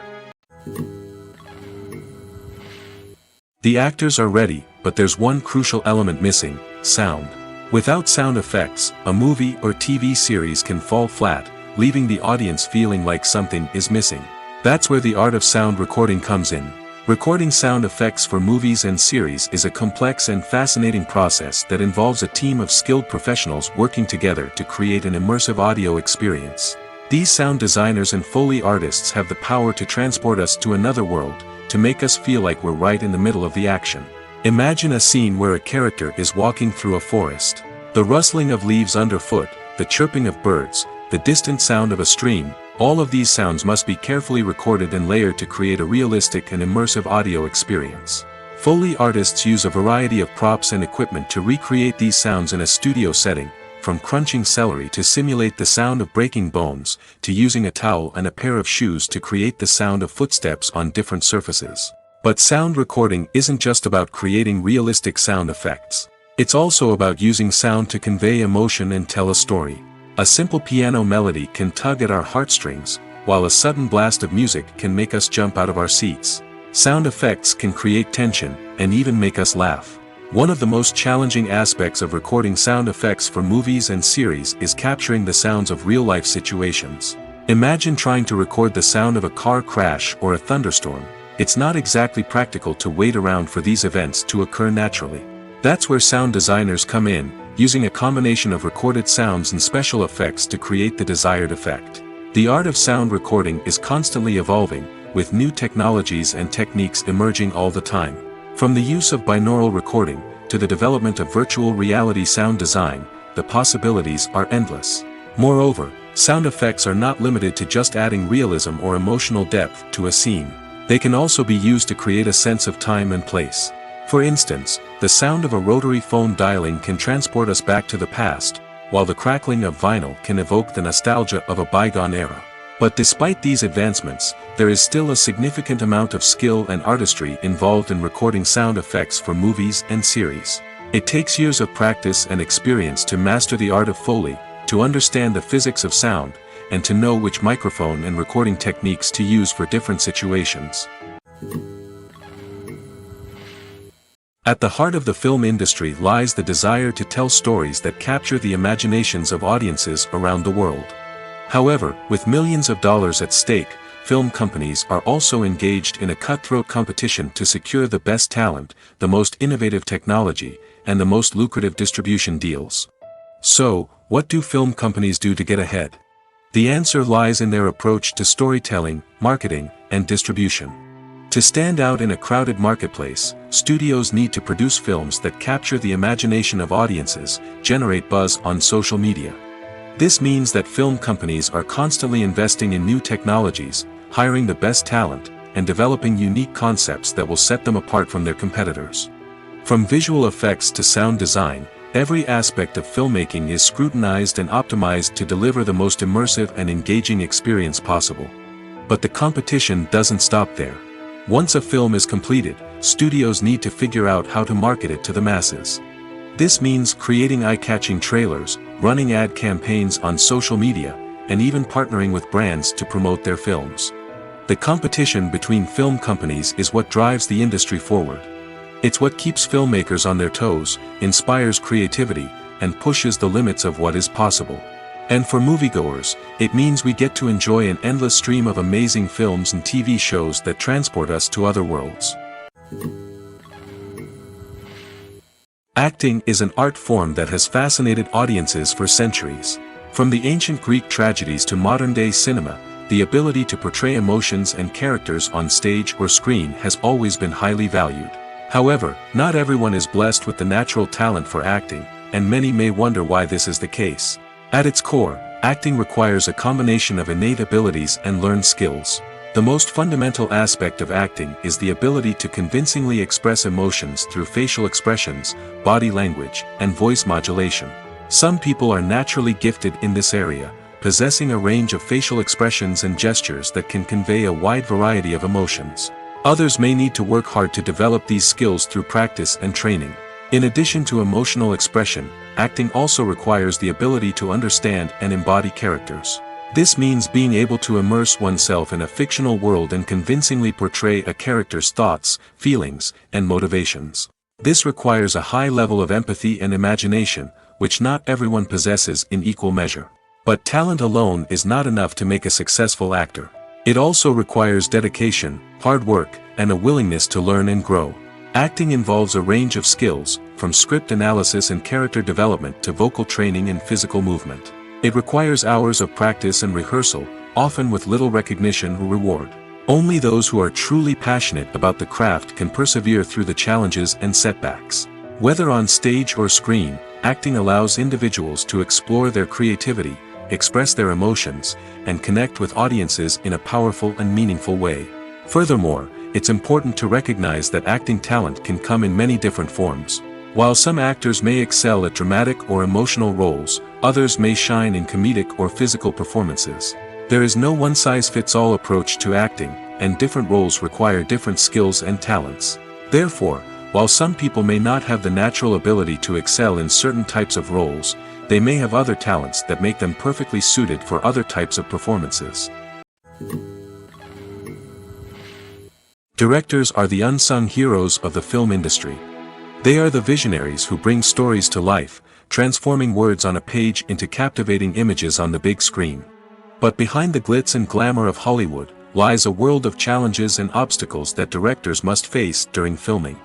The actors are ready, but there's one crucial element missing: sound. Without sound effects, a movie or TV series can fall flat, leaving the audience feeling like something is missing. That's where the art of sound recording comes in. Recording sound effects for movies and series is a complex and fascinating process that involves a team of skilled professionals working together to create an immersive audio experience. These sound designers and Foley artists have the power to transport us to another world, to make us feel like we're right in the middle of the action. Imagine a scene where a character is walking through a forest. The rustling of leaves underfoot, the chirping of birds, the distant sound of a stream, all of these sounds must be carefully recorded and layered to create a realistic and immersive audio experience. Foley artists use a variety of props and equipment to recreate these sounds in a studio setting, from crunching celery to simulate the sound of breaking bones, to using a towel and a pair of shoes to create the sound of footsteps on different surfaces. But sound recording isn't just about creating realistic sound effects. It's also about using sound to convey emotion and tell a story. A simple piano melody can tug at our heartstrings, while a sudden blast of music can make us jump out of our seats. Sound effects can create tension, and even make us laugh. One of the most challenging aspects of recording sound effects for movies and series is capturing the sounds of real-life situations. Imagine trying to record the sound of a car crash or a thunderstorm. It's not exactly practical to wait around for these events to occur naturally. That's where sound designers come in, using a combination of recorded sounds and special effects to create the desired effect. The art of sound recording is constantly evolving, with new technologies and techniques emerging all the time. From the use of binaural recording, to the development of virtual reality sound design, the possibilities are endless. Moreover, sound effects are not limited to just adding realism or emotional depth to a scene. They can also be used to create a sense of time and place. For instance, the sound of a rotary phone dialing can transport us back to the past, while the crackling of vinyl can evoke the nostalgia of a bygone era. But despite these advancements, there is still a significant amount of skill and artistry involved in recording sound effects for movies and series. It takes years of practice and experience to master the art of Foley, to understand the physics of sound, and to know which microphone and recording techniques to use for different situations. At the heart of the film industry lies the desire to tell stories that capture the imaginations of audiences around the world. However, with millions of dollars at stake, film companies are also engaged in a cutthroat competition to secure the best talent, the most innovative technology, and the most lucrative distribution deals. So, what do film companies do to get ahead? The answer lies in their approach to storytelling, marketing, and distribution. To stand out in a crowded marketplace, studios need to produce films that capture the imagination of audiences, generate buzz on social media. This means that film companies are constantly investing in new technologies, hiring the best talent, and developing unique concepts that will set them apart from their competitors. From visual effects to sound design, every aspect of filmmaking is scrutinized and optimized to deliver the most immersive and engaging experience possible. But the competition doesn't stop there. Once a film is completed, studios need to figure out how to market it to the masses. This means creating eye-catching trailers, running ad campaigns on social media, and even partnering with brands to promote their films. The competition between film companies is what drives the industry forward. It's what keeps filmmakers on their toes, inspires creativity, and pushes the limits of what is possible. And for moviegoers, it means we get to enjoy an endless stream of amazing films and TV shows that transport us to other worlds. Acting is an art form that has fascinated audiences for centuries. From the ancient Greek tragedies to modern-day cinema, the ability to portray emotions and characters on stage or screen has always been highly valued. However, not everyone is blessed with the natural talent for acting, and many may wonder why this is the case. At its core, acting requires a combination of innate abilities and learned skills. The most fundamental aspect of acting is the ability to convincingly express emotions through facial expressions, body language, and voice modulation. Some people are naturally gifted in this area, possessing a range of facial expressions and gestures that can convey a wide variety of emotions. Others may need to work hard to develop these skills through practice and training. In addition to emotional expression, acting also requires the ability to understand and embody characters. This means being able to immerse oneself in a fictional world and convincingly portray a character's thoughts, feelings, and motivations. This requires a high level of empathy and imagination, which not everyone possesses in equal measure. But talent alone is not enough to make a successful actor. It also requires dedication, hard work, and a willingness to learn and grow. Acting involves a range of skills, from script analysis and character development to vocal training and physical movement. It requires hours of practice and rehearsal, often with little recognition or reward. Only those who are truly passionate about the craft can persevere through the challenges and setbacks. Whether on stage or screen, acting allows individuals to explore their creativity, express their emotions, and connect with audiences in a powerful and meaningful way. Furthermore, it's important to recognize that acting talent can come in many different forms. While some actors may excel at dramatic or emotional roles, others may shine in comedic or physical performances. There is no one-size-fits-all approach to acting, and different roles require different skills and talents. Therefore, while some people may not have the natural ability to excel in certain types of roles, they may have other talents that make them perfectly suited for other types of performances. Directors are the unsung heroes of the film industry. They are the visionaries who bring stories to life, transforming words on a page into captivating images on the big screen. But behind the glitz and glamour of Hollywood, lies a world of challenges and obstacles that directors must face during filming.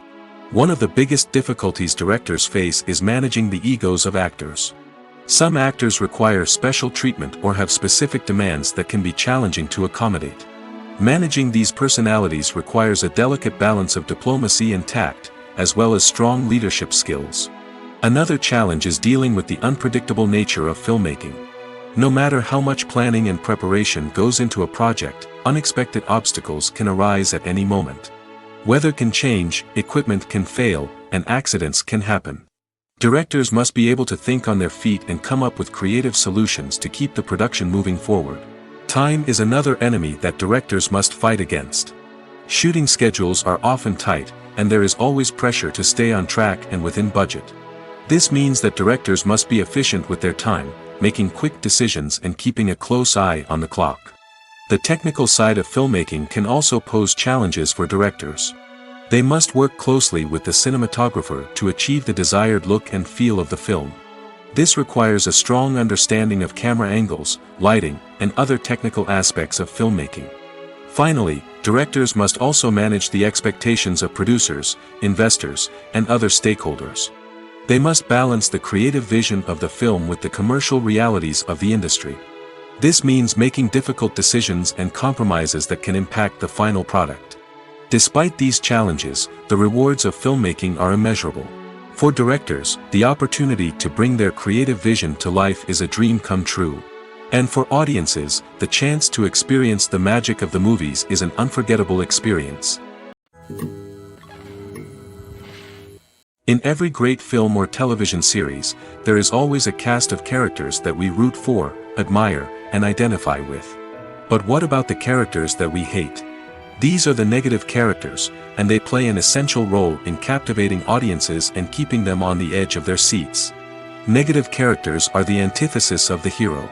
One of the biggest difficulties directors face is managing the egos of actors. Some actors require special treatment or have specific demands that can be challenging to accommodate. Managing these personalities requires a delicate balance of diplomacy and tact, as well as strong leadership skills. Another challenge is dealing with the unpredictable nature of filmmaking. No matter how much planning and preparation goes into a project, unexpected obstacles can arise at any moment. Weather can change, equipment can fail, and accidents can happen. Directors must be able to think on their feet and come up with creative solutions to keep the production moving forward. Time is another enemy that directors must fight against. Shooting schedules are often tight, and there is always pressure to stay on track and within budget. This means that directors must be efficient with their time, making quick decisions and keeping a close eye on the clock. The technical side of filmmaking can also pose challenges for directors. They must work closely with the cinematographer to achieve the desired look and feel of the film. This requires a strong understanding of camera angles, lighting, and other technical aspects of filmmaking. Finally, directors must also manage the expectations of producers, investors, and other stakeholders. They must balance the creative vision of the film with the commercial realities of the industry. This means making difficult decisions and compromises that can impact the final product. Despite these challenges, the rewards of filmmaking are immeasurable. For directors, the opportunity to bring their creative vision to life is a dream come true. And for audiences, the chance to experience the magic of the movies is an unforgettable experience. In every great film or television series, there is always a cast of characters that we root for, admire, and identify with. But what about the characters that we hate? These are the negative characters, and they play an essential role in captivating audiences and keeping them on the edge of their seats. Negative characters are the antithesis of the hero.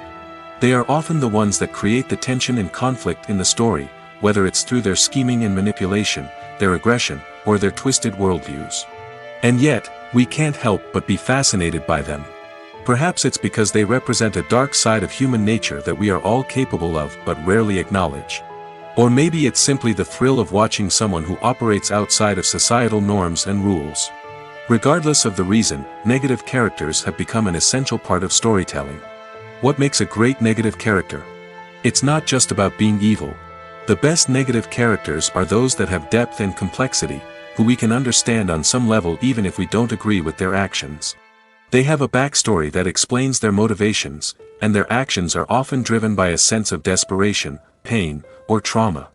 They are often the ones that create the tension and conflict in the story, whether it's through their scheming and manipulation, their aggression, or their twisted worldviews. And yet, we can't help but be fascinated by them. Perhaps it's because they represent a dark side of human nature that we are all capable of but rarely acknowledge. Or maybe it's simply the thrill of watching someone who operates outside of societal norms and rules. Regardless of the reason, negative characters have become an essential part of storytelling. What makes a great negative character? It's not just about being evil. The best negative characters are those that have depth and complexity, who we can understand on some level even if we don't agree with their actions. They have a backstory that explains their motivations, and their actions are often driven by a sense of desperation, pain, or trauma.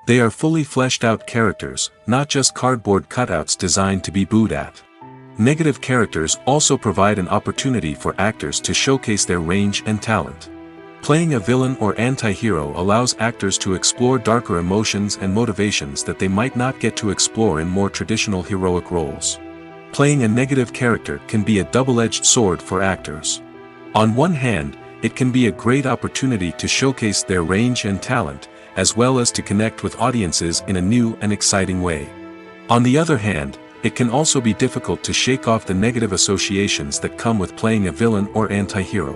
They are fully fleshed out characters, not just cardboard cutouts designed to be booed at. Negative characters also provide an opportunity for actors to showcase their range and talent. Playing a villain or anti-hero allows actors to explore darker emotions and motivations that they might not get to explore in more traditional heroic roles. Playing a negative character can be a double-edged sword for actors. On one hand, it can be a great opportunity to showcase their range and talent, as well as to connect with audiences in a new and exciting way. On the other hand, it can also be difficult to shake off the negative associations that come with playing a villain or anti-hero.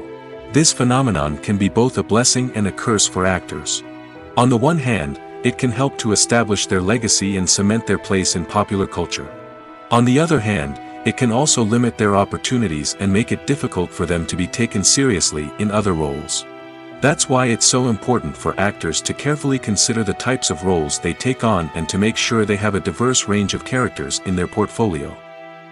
This phenomenon can be both a blessing and a curse for actors. On the one hand, it can help to establish their legacy and cement their place in popular culture. On the other hand, it can also limit their opportunities and make it difficult for them to be taken seriously in other roles. That's why it's so important for actors to carefully consider the types of roles they take on and to make sure they have a diverse range of characters in their portfolio.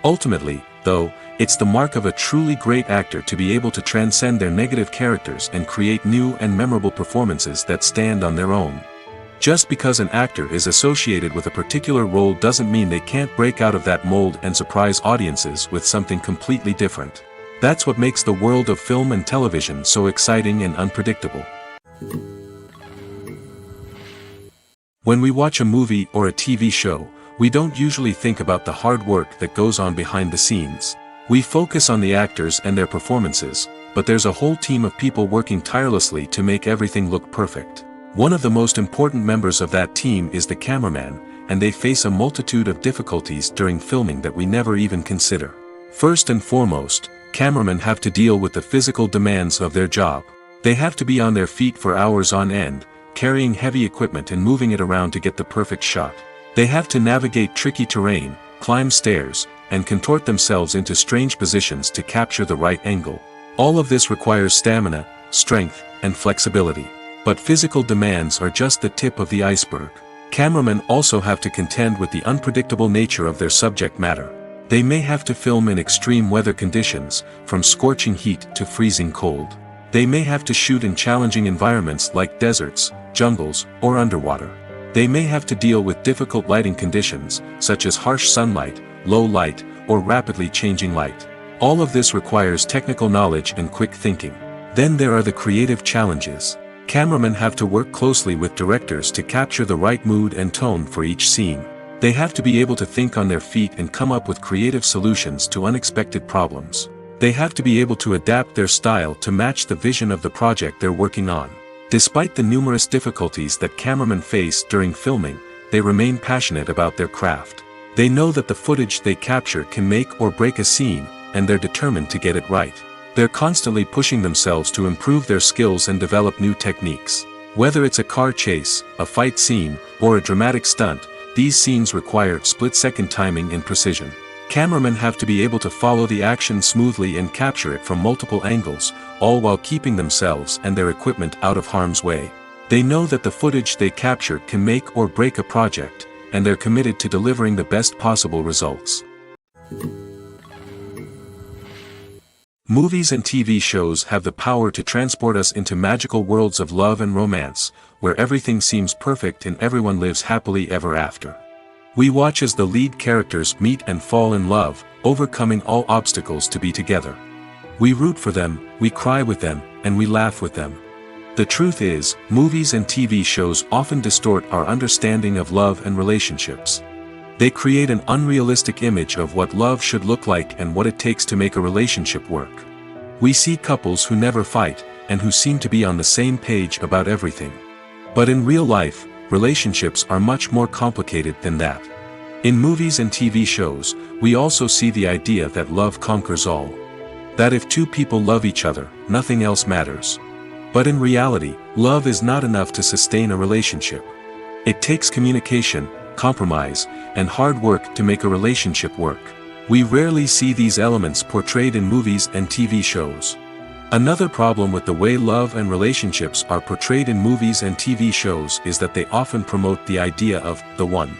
Ultimately, though, it's the mark of a truly great actor to be able to transcend their negative characters and create new and memorable performances that stand on their own. Just because an actor is associated with a particular role doesn't mean they can't break out of that mold and surprise audiences with something completely different. That's what makes the world of film and television so exciting and unpredictable. When we watch a movie or a TV show, we don't usually think about the hard work that goes on behind the scenes. We focus on the actors and their performances, but there's a whole team of people working tirelessly to make everything look perfect. One of the most important members of that team is the cameraman, and they face a multitude of difficulties during filming that we never even consider. First and foremost, cameramen have to deal with the physical demands of their job. They have to be on their feet for hours on end, carrying heavy equipment and moving it around to get the perfect shot. They have to navigate tricky terrain, climb stairs, and contort themselves into strange positions to capture the right angle. All of this requires stamina, strength, and flexibility. But physical demands are just the tip of the iceberg. Cameramen also have to contend with the unpredictable nature of their subject matter. They may have to film in extreme weather conditions, from scorching heat to freezing cold. They may have to shoot in challenging environments like deserts, jungles, or underwater. They may have to deal with difficult lighting conditions, such as harsh sunlight, low light, or rapidly changing light. All of this requires technical knowledge and quick thinking. Then there are the creative challenges. Cameramen have to work closely with directors to capture the right mood and tone for each scene. They have to be able to think on their feet and come up with creative solutions to unexpected problems. They have to be able to adapt their style to match the vision of the project they're working on. Despite the numerous difficulties that cameramen face during filming, they remain passionate about their craft. They know that the footage they capture can make or break a scene, and they're determined to get it right. They're constantly pushing themselves to improve their skills and develop new techniques. Whether it's a car chase, a fight scene, or a dramatic stunt, these scenes require split-second timing and precision. Cameramen have to be able to follow the action smoothly and capture it from multiple angles, all while keeping themselves and their equipment out of harm's way. They know that the footage they capture can make or break a project, and they're committed to delivering the best possible results. Movies and TV shows have the power to transport us into magical worlds of love and romance, where everything seems perfect and everyone lives happily ever after. We watch as the lead characters meet and fall in love, overcoming all obstacles to be together. We root for them, we cry with them, and we laugh with them. The truth is, movies and TV shows often distort our understanding of love and relationships. They create an unrealistic image of what love should look like and what it takes to make a relationship work. We see couples who never fight, and who seem to be on the same page about everything. But in real life, relationships are much more complicated than that. In movies and TV shows, we also see the idea that love conquers all. That if two people love each other, nothing else matters. But in reality, love is not enough to sustain a relationship. It takes communication, compromise, and hard work to make a relationship work. We rarely see these elements portrayed in movies and TV shows. Another problem with the way love and relationships are portrayed in movies and TV shows is that they often promote the idea of the one.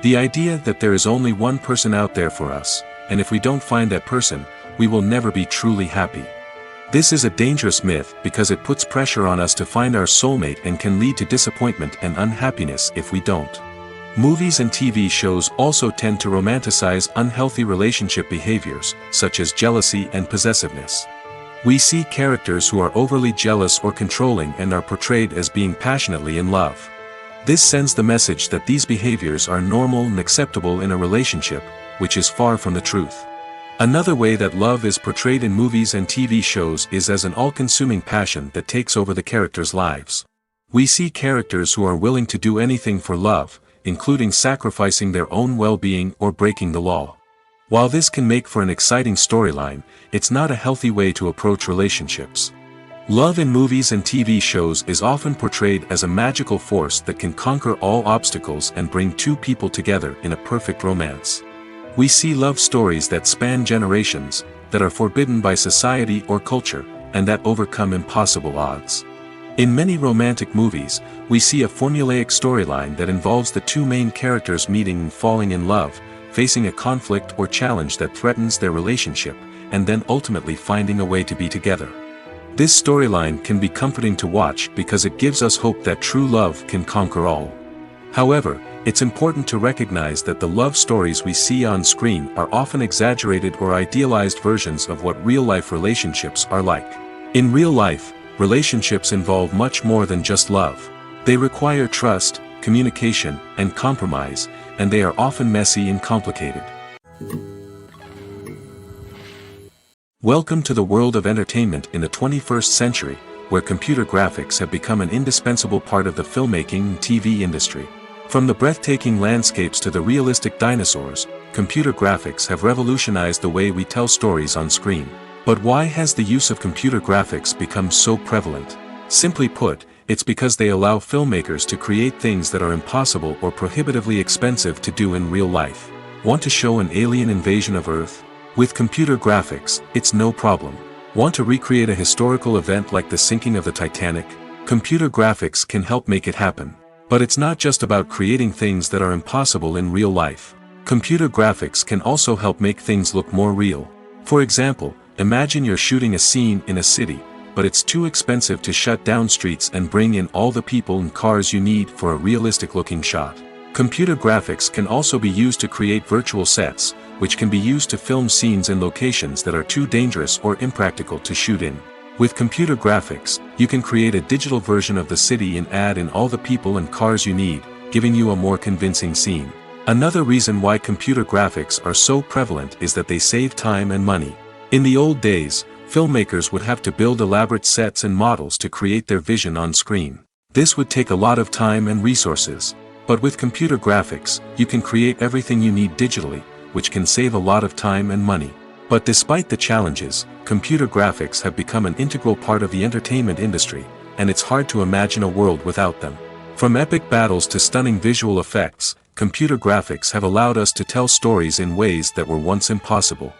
The idea that there is only one person out there for us, and if we don't find that person, we will never be truly happy. This is a dangerous myth because it puts pressure on us to find our soulmate and can lead to disappointment and unhappiness if we don't. Movies and TV shows also tend to romanticize unhealthy relationship behaviors, such as jealousy and possessiveness. We see characters who are overly jealous or controlling and are portrayed as being passionately in love. This sends the message that these behaviors are normal and acceptable in a relationship, which is far from the truth. Another way that love is portrayed in movies and TV shows is as an all-consuming passion that takes over the characters' lives. We see characters who are willing to do anything for love, including sacrificing their own well-being or breaking the law. While this can make for an exciting storyline, it's not a healthy way to approach relationships. Love in movies and TV shows is often portrayed as a magical force that can conquer all obstacles and bring two people together in a perfect romance. We see love stories that span generations, that are forbidden by society or culture, and that overcome impossible odds. In many romantic movies, we see a formulaic storyline that involves the two main characters meeting and falling in love, facing a conflict or challenge that threatens their relationship, and then ultimately finding a way to be together. This storyline can be comforting to watch because it gives us hope that true love can conquer all. However, it's important to recognize that the love stories we see on screen are often exaggerated or idealized versions of what real-life relationships are like. In real life, relationships involve much more than just love. They require trust, communication, and compromise, and they are often messy and complicated. Welcome to the world of entertainment in the 21st century, where computer graphics have become an indispensable part of the filmmaking and TV industry. From the breathtaking landscapes to the realistic dinosaurs, computer graphics have revolutionized the way we tell stories on screen. But why has the use of computer graphics become so prevalent? Simply put, it's because they allow filmmakers to create things that are impossible or prohibitively expensive to do in real life. Want to show an alien invasion of Earth? With computer graphics, it's no problem. Want to recreate a historical event like the sinking of the Titanic? Computer graphics can help make it happen. But it's not just about creating things that are impossible in real life. Computer graphics can also help make things look more real. For example, imagine you're shooting a scene in a city, but it's too expensive to shut down streets and bring in all the people and cars you need for a realistic-looking shot. Computer graphics can also be used to create virtual sets, which can be used to film scenes in locations that are too dangerous or impractical to shoot in. With computer graphics, you can create a digital version of the city and add in all the people and cars you need, giving you a more convincing scene. Another reason why computer graphics are so prevalent is that they save time and money. In the old days, filmmakers would have to build elaborate sets and models to create their vision on screen. This would take a lot of time and resources. But with computer graphics, you can create everything you need digitally, which can save a lot of time and money. But despite the challenges, computer graphics have become an integral part of the entertainment industry, and it's hard to imagine a world without them. From epic battles to stunning visual effects, computer graphics have allowed us to tell stories in ways that were once impossible.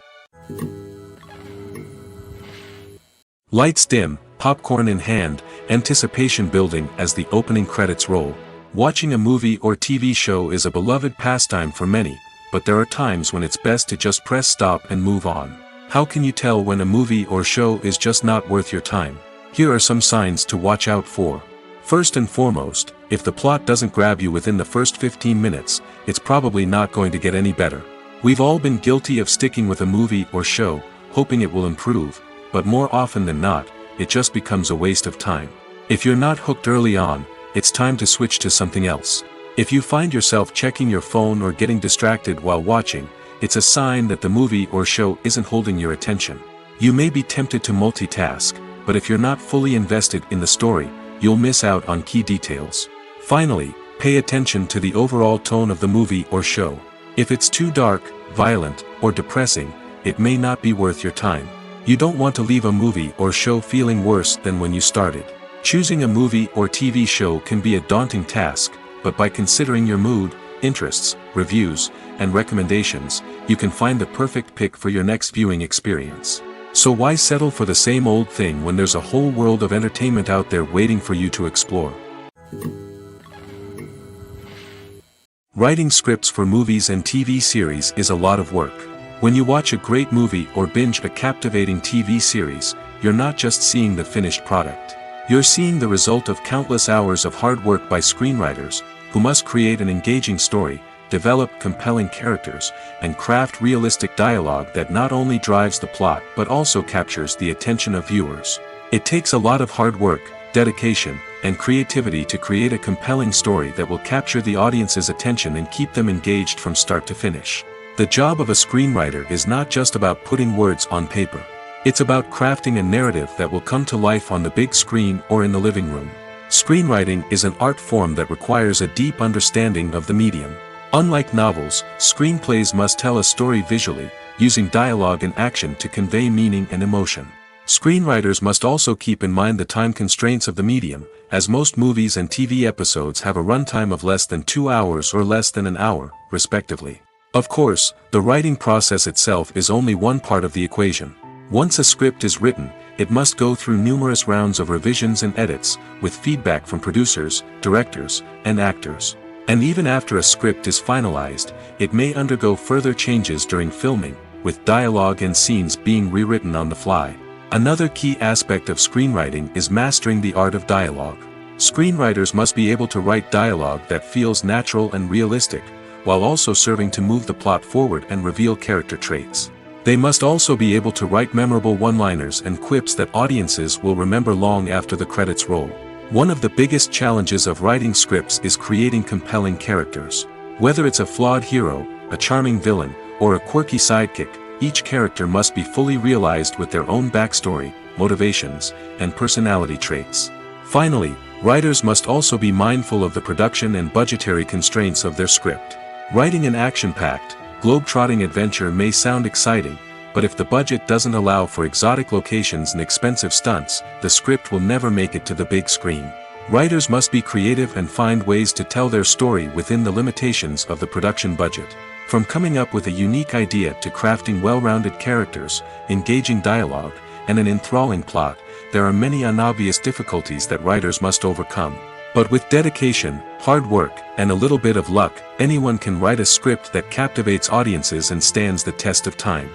Lights dim, popcorn in hand, anticipation building as the opening credits roll. Watching a movie or TV show is a beloved pastime for many, but there are times when it's best to just press stop and move on. How can you tell when a movie or show is just not worth your time? Here are some signs to watch out for. First and foremost, if the plot doesn't grab you within the first 15 minutes, it's probably not going to get any better. We've all been guilty of sticking with a movie or show, hoping it will improve, but more often than not, it just becomes a waste of time. If you're not hooked early on, it's time to switch to something else. If you find yourself checking your phone or getting distracted while watching, it's a sign that the movie or show isn't holding your attention. You may be tempted to multitask, but if you're not fully invested in the story, you'll miss out on key details. Finally, pay attention to the overall tone of the movie or show. If it's too dark, violent, or depressing, it may not be worth your time. You don't want to leave a movie or show feeling worse than when you started. Choosing a movie or TV show can be a daunting task, but by considering your mood, interests, reviews, and recommendations, you can find the perfect pick for your next viewing experience. So why settle for the same old thing when there's a whole world of entertainment out there waiting for you to explore? Writing scripts for movies and TV series is a lot of work. When you watch a great movie or binge a captivating TV series, you're not just seeing the finished product. You're seeing the result of countless hours of hard work by screenwriters, who must create an engaging story, develop compelling characters, and craft realistic dialogue that not only drives the plot but also captures the attention of viewers. It takes a lot of hard work, dedication, and creativity to create a compelling story that will capture the audience's attention and keep them engaged from start to finish. The job of a screenwriter is not just about putting words on paper. It's about crafting a narrative that will come to life on the big screen or in the living room. Screenwriting is an art form that requires a deep understanding of the medium. Unlike novels, screenplays must tell a story visually, using dialogue and action to convey meaning and emotion. Screenwriters must also keep in mind the time constraints of the medium, as most movies and TV episodes have a runtime of less than 2 hours or less than an hour, respectively. Of course, the writing process itself is only one part of the equation. Once a script is written, it must go through numerous rounds of revisions and edits, with feedback from producers, directors, and actors. And even after a script is finalized, it may undergo further changes during filming, with dialogue and scenes being rewritten on the fly. Another key aspect of screenwriting is mastering the art of dialogue. Screenwriters must be able to write dialogue that feels natural and realistic, while also serving to move the plot forward and reveal character traits. They must also be able to write memorable one-liners and quips that audiences will remember long after the credits roll. One of the biggest challenges of writing scripts is creating compelling characters. Whether it's a flawed hero, a charming villain, or a quirky sidekick, each character must be fully realized with their own backstory, motivations, and personality traits. Finally, Writers must also be mindful of the production and budgetary constraints of their script. Writing an action-packed, globe-trotting adventure may sound exciting, but if the budget doesn't allow for exotic locations and expensive stunts, the script will never make it to the big screen. Writers must be creative and find ways to tell their story within the limitations of the production budget. From coming up with a unique idea to crafting well-rounded characters, engaging dialogue, and an enthralling plot, there are many unobvious difficulties that writers must overcome. But with dedication, hard work, and a little bit of luck, anyone can write a script that captivates audiences and stands the test of time.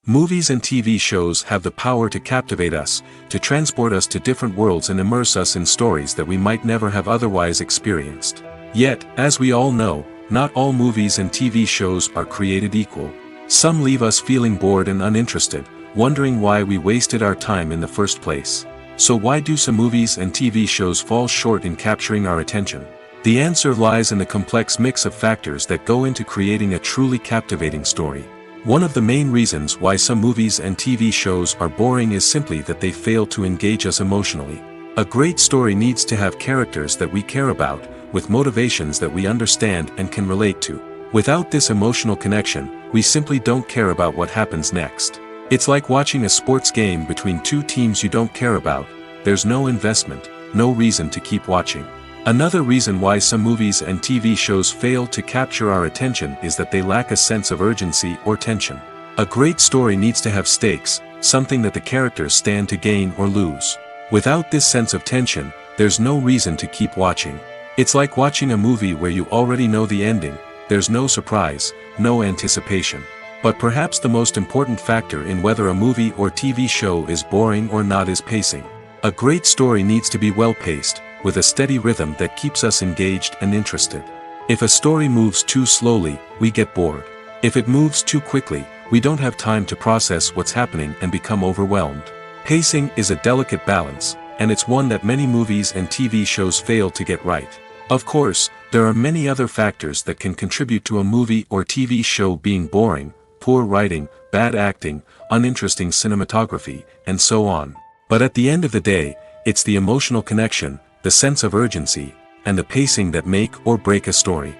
Movies and TV shows have the power to captivate us, to transport us to different worlds and immerse us in stories that we might never have otherwise experienced. Yet, as we all know, not all movies and TV shows are created equal. Some leave us feeling bored and uninterested, wondering why we wasted our time in the first place. So why do some movies and TV shows fall short in capturing our attention? The answer lies in the complex mix of factors that go into creating a truly captivating story. One of the main reasons why some movies and TV shows are boring is simply that they fail to engage us emotionally. A great story needs to have characters that we care about, with motivations that we understand and can relate to. Without this emotional connection, we simply don't care about what happens next. It's like watching a sports game between two teams you don't care about. There's no investment, no reason to keep watching. Another reason why some movies and TV shows fail to capture our attention is that they lack a sense of urgency or tension. A great story needs to have stakes, something that the characters stand to gain or lose. Without this sense of tension, there's no reason to keep watching. It's like watching a movie where you already know the ending. There's no surprise, no anticipation. But perhaps the most important factor in whether a movie or TV show is boring or not is pacing. A great story needs to be well-paced, with a steady rhythm that keeps us engaged and interested. If a story moves too slowly, we get bored. If it moves too quickly, we don't have time to process what's happening and become overwhelmed. Pacing is a delicate balance, and it's one that many movies and TV shows fail to get right. Of course, there are many other factors that can contribute to a movie or TV show being boring: poor writing, bad acting, uninteresting cinematography, and so on. But at the end of the day, it's the emotional connection, the sense of urgency, and the pacing that make or break a story.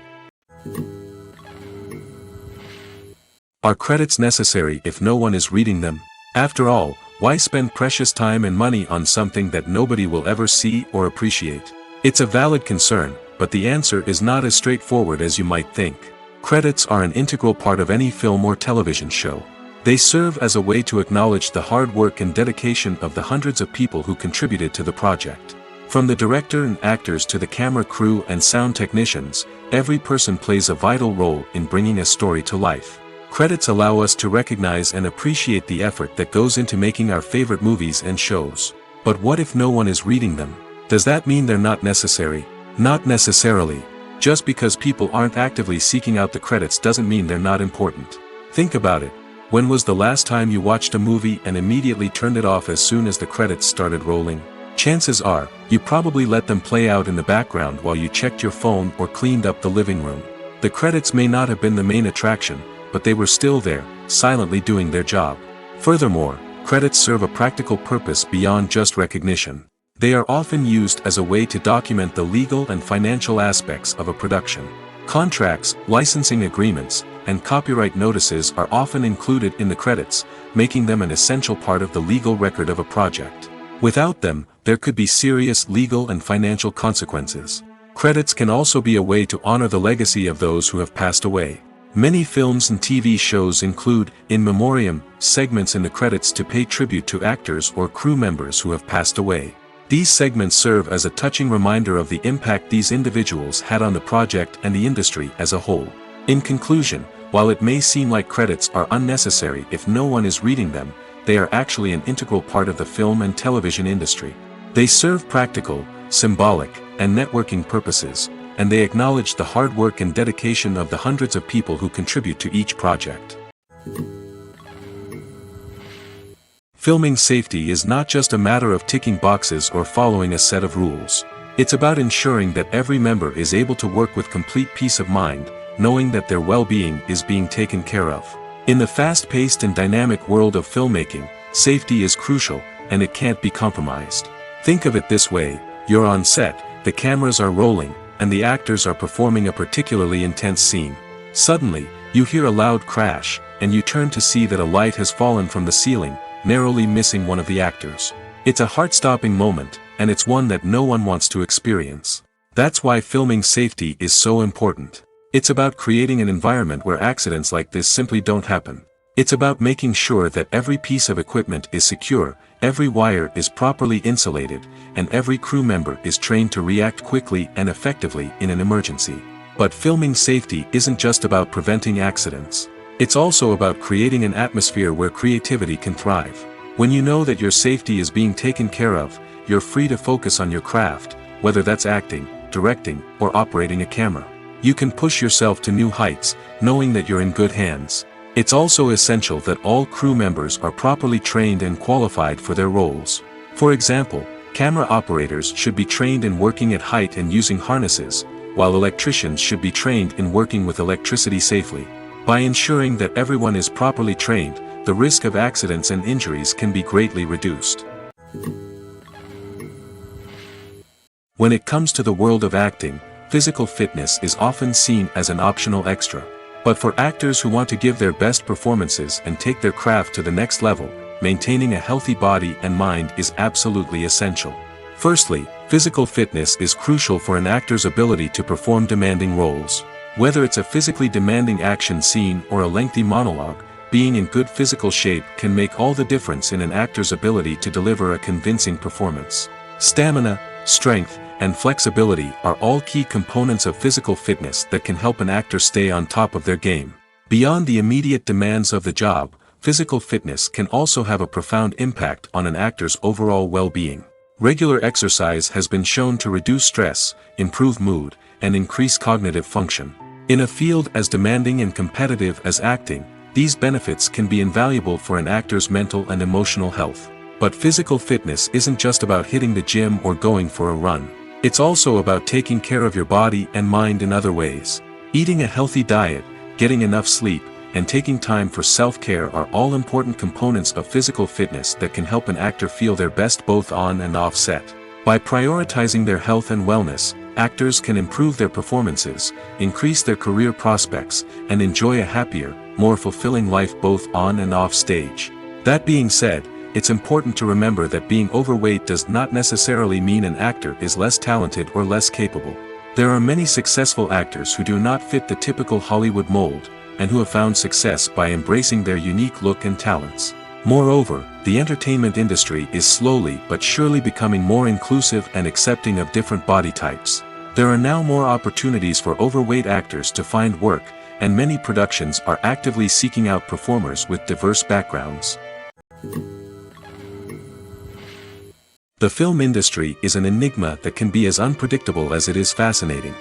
Are credits necessary if no one is reading them? After all, why spend precious time and money on something that nobody will ever see or appreciate? It's a valid concern, but the answer is not as straightforward as you might think. Credits are an integral part of any film or television show. They serve as a way to acknowledge the hard work and dedication of the hundreds of people who contributed to the project. From the director and actors to the camera crew and sound technicians, every person plays a vital role in bringing a story to life. Credits allow us to recognize and appreciate the effort that goes into making our favorite movies and shows. But what if no one is reading them? Does that mean they're not necessary? Not necessarily. Just because people aren't actively seeking out the credits doesn't mean they're not important. Think about it. When was the last time you watched a movie and immediately turned it off as soon as the credits started rolling? Chances are, you probably let them play out in the background while you checked your phone or cleaned up the living room. The credits may not have been the main attraction, but they were still there, silently doing their job. Furthermore, credits serve a practical purpose beyond just recognition. They are often used as a way to document the legal and financial aspects of a production. Contracts, licensing agreements, and copyright notices are often included in the credits, making them an essential part of the legal record of a project. Without them, there could be serious legal and financial consequences. Credits can also be a way to honor the legacy of those who have passed away. Many films and TV shows include, in memoriam, segments in the credits to pay tribute to actors or crew members who have passed away. These segments serve as a touching reminder of the impact these individuals had on the project and the industry as a whole. In conclusion, while it may seem like credits are unnecessary if no one is reading them, they are actually an integral part of the film and television industry. They serve practical, symbolic, and networking purposes, and they acknowledge the hard work and dedication of the hundreds of people who contribute to each project. Filming safety is not just a matter of ticking boxes or following a set of rules. It's about ensuring that every member is able to work with complete peace of mind, knowing that their well-being is being taken care of. In the fast-paced and dynamic world of filmmaking, safety is crucial, and it can't be compromised. Think of it this way: you're on set, the cameras are rolling, and the actors are performing a particularly intense scene. Suddenly, you hear a loud crash, and you turn to see that a light has fallen from the ceiling, narrowly missing one of the actors. It's a heart-stopping moment, and it's one that no one wants to experience. That's why filming safety is so important. It's about creating an environment where accidents like this simply don't happen. It's about making sure that every piece of equipment is secure, every wire is properly insulated, and every crew member is trained to react quickly and effectively in an emergency. But filming safety isn't just about preventing accidents. It's also about creating an atmosphere where creativity can thrive. When you know that your safety is being taken care of, you're free to focus on your craft, whether that's acting, directing, or operating a camera. You can push yourself to new heights, knowing that you're in good hands. It's also essential that all crew members are properly trained and qualified for their roles. For example, camera operators should be trained in working at height and using harnesses, while electricians should be trained in working with electricity safely. By ensuring that everyone is properly trained, the risk of accidents and injuries can be greatly reduced. When it comes to the world of acting, physical fitness is often seen as an optional extra. But for actors who want to give their best performances and take their craft to the next level, maintaining a healthy body and mind is absolutely essential. Firstly, physical fitness is crucial for an actor's ability to perform demanding roles. Whether it's a physically demanding action scene or a lengthy monologue, being in good physical shape can make all the difference in an actor's ability to deliver a convincing performance. Stamina, strength, and flexibility are all key components of physical fitness that can help an actor stay on top of their game. Beyond the immediate demands of the job, physical fitness can also have a profound impact on an actor's overall well-being. Regular exercise has been shown to reduce stress, improve mood, and increase cognitive function. In a field as demanding and competitive as acting, these benefits can be invaluable for an actor's mental and emotional health. But physical fitness isn't just about hitting the gym or going for a run. It's also about taking care of your body and mind in other ways. Eating a healthy diet, getting enough sleep, and taking time for self-care are all important components of physical fitness that can help an actor feel their best both on and off set. By prioritizing their health and wellness, actors can improve their performances, increase their career prospects, and enjoy a happier, more fulfilling life both on and off stage. That being said, it's important to remember that being overweight does not necessarily mean an actor is less talented or less capable. There are many successful actors who do not fit the typical Hollywood mold, and who have found success by embracing their unique look and talents. Moreover, the entertainment industry is slowly but surely becoming more inclusive and accepting of different body types. There are now more opportunities for overweight actors to find work, and many productions are actively seeking out performers with diverse backgrounds. The film industry is an enigma that can be as unpredictable as it is fascinating.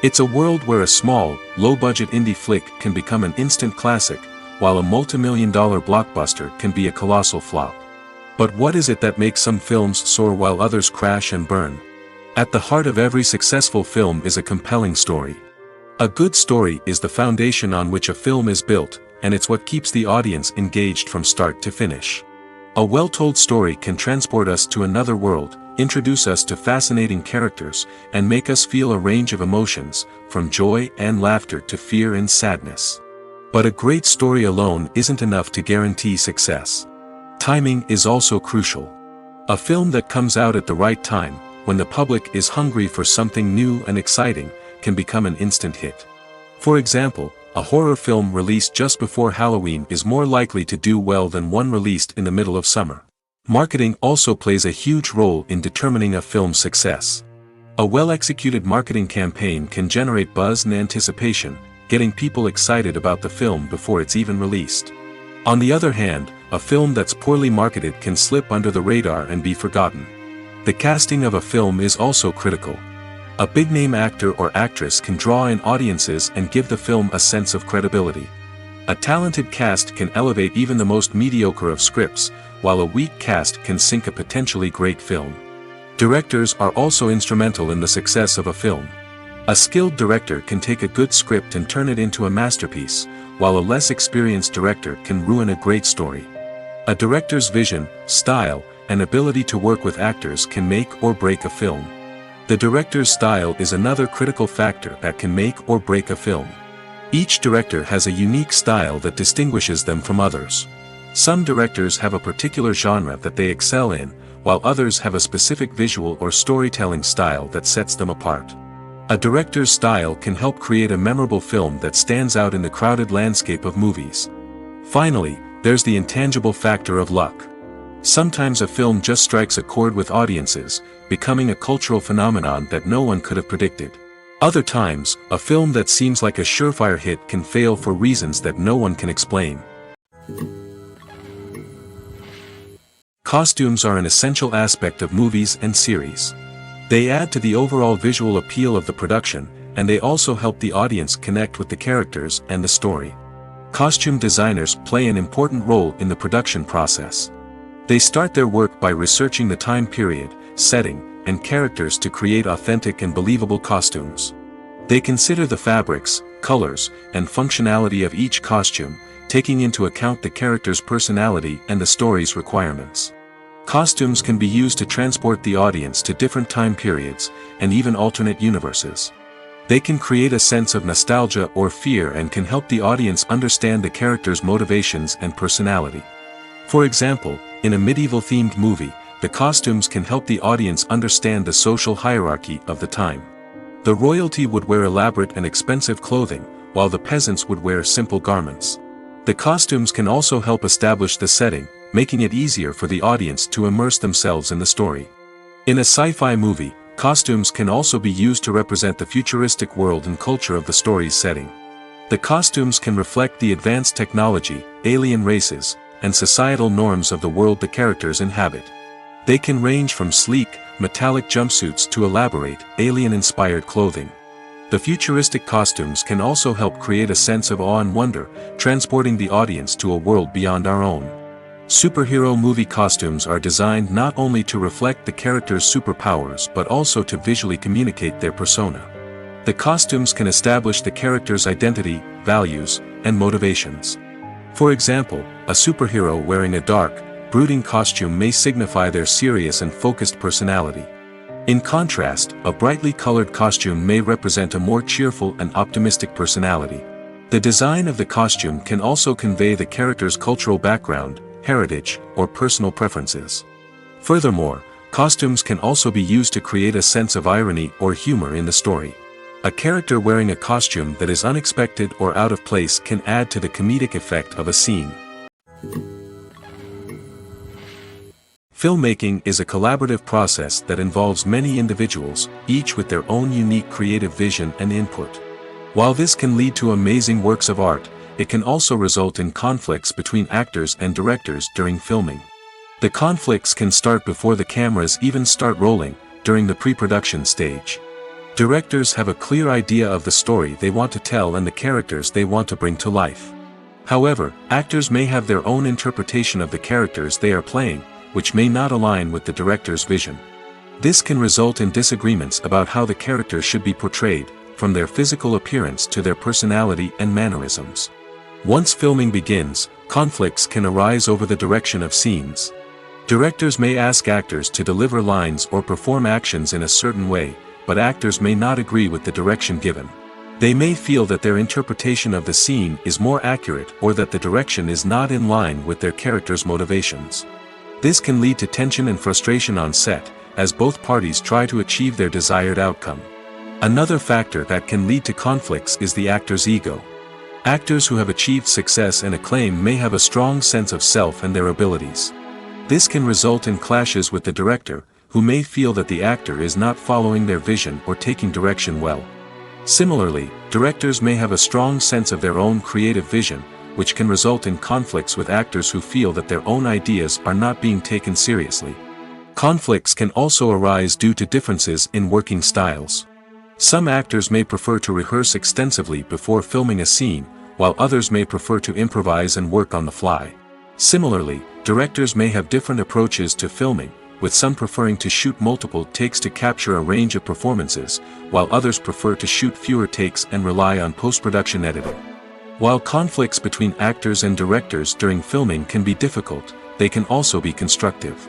It's a world where a small, low-budget indie flick can become an instant classic, while a multi-million-dollar blockbuster can be a colossal flop. But what is it that makes some films soar while others crash and burn? At the heart of every successful film is a compelling story. A good story is the foundation on which a film is built, and it's what keeps the audience engaged from start to finish. A well-told story can transport us to another world, introduce us to fascinating characters, and make us feel a range of emotions, from joy and laughter to fear and sadness. But a great story alone isn't enough to guarantee success. Timing is also crucial. A film that comes out at the right time, when the public is hungry for something new and exciting, can become an instant hit. For example, a horror film released just before Halloween is more likely to do well than one released in the middle of summer. Marketing also plays a huge role in determining a film's success. A well-executed marketing campaign can generate buzz and anticipation, getting people excited about the film before it's even released. On the other hand, a film that's poorly marketed can slip under the radar and be forgotten. The casting of a film is also critical. A big-name actor or actress can draw in audiences and give the film a sense of credibility. A talented cast can elevate even the most mediocre of scripts, while a weak cast can sink a potentially great film. Directors are also instrumental in the success of a film. A skilled director can take a good script and turn it into a masterpiece, while a less experienced director can ruin a great story. A director's vision, style, and ability to work with actors can make or break a film. The director's style is another critical factor that can make or break a film. Each director has a unique style that distinguishes them from others. Some directors have a particular genre that they excel in, while others have a specific visual or storytelling style that sets them apart. A director's style can help create a memorable film that stands out in the crowded landscape of movies. Finally, there's the intangible factor of luck. Sometimes a film just strikes a chord with audiences, becoming a cultural phenomenon that no one could have predicted. Other times, a film that seems like a surefire hit can fail for reasons that no one can explain. Costumes are an essential aspect of movies and series. They add to the overall visual appeal of the production, and they also help the audience connect with the characters and the story. Costume designers play an important role in the production process. They start their work by researching the time period, setting, and characters to create authentic and believable costumes. They consider the fabrics, colors, and functionality of each costume, taking into account the character's personality and the story's requirements. Costumes can be used to transport the audience to different time periods, and even alternate universes. They can create a sense of nostalgia or fear and can help the audience understand the character's motivations and personality. For example, in a medieval-themed movie, the costumes can help the audience understand the social hierarchy of the time. The royalty would wear elaborate and expensive clothing, while the peasants would wear simple garments. The costumes can also help establish the setting, making it easier for the audience to immerse themselves in the story. In a sci-fi movie, costumes can also be used to represent the futuristic world and culture of the story's setting. The costumes can reflect the advanced technology, alien races, and societal norms of the world the characters inhabit. They can range from sleek, metallic jumpsuits to elaborate, alien-inspired clothing. The futuristic costumes can also help create a sense of awe and wonder, transporting the audience to a world beyond our own. Superhero movie costumes are designed not only to reflect the character's superpowers but also to visually communicate their persona. The costumes can establish the character's identity, values, and motivations. For example, a superhero wearing a dark, brooding costume may signify their serious and focused personality. In contrast, a brightly colored costume may represent a more cheerful and optimistic personality. The design of the costume can also convey the character's cultural background, heritage, or personal preferences. Furthermore, costumes can also be used to create a sense of irony or humor in the story. A character wearing a costume that is unexpected or out of place can add to the comedic effect of a scene. Filmmaking is a collaborative process that involves many individuals, each with their own unique creative vision and input. While this can lead to amazing works of art, it can also result in conflicts between actors and directors during filming. The conflicts can start before the cameras even start rolling, during the pre-production stage. Directors have a clear idea of the story they want to tell and the characters they want to bring to life. However, actors may have their own interpretation of the characters they are playing, which may not align with the director's vision. This can result in disagreements about how the characters should be portrayed, from their physical appearance to their personality and mannerisms. Once filming begins, conflicts can arise over the direction of scenes. Directors may ask actors to deliver lines or perform actions in a certain way, but actors may not agree with the direction given. They may feel that their interpretation of the scene is more accurate or that the direction is not in line with their character's motivations. This can lead to tension and frustration on set, as both parties try to achieve their desired outcome. Another factor that can lead to conflicts is the actor's ego. Actors who have achieved success and acclaim may have a strong sense of self and their abilities. This can result in clashes with the director, who may feel that the actor is not following their vision or taking direction well. Similarly, directors may have a strong sense of their own creative vision, which can result in conflicts with actors who feel that their own ideas are not being taken seriously. Conflicts can also arise due to differences in working styles. Some actors may prefer to rehearse extensively before filming a scene, while others may prefer to improvise and work on the fly. Similarly, directors may have different approaches to filming, with some preferring to shoot multiple takes to capture a range of performances, while others prefer to shoot fewer takes and rely on post-production editing. While conflicts between actors and directors during filming can be difficult, they can also be constructive.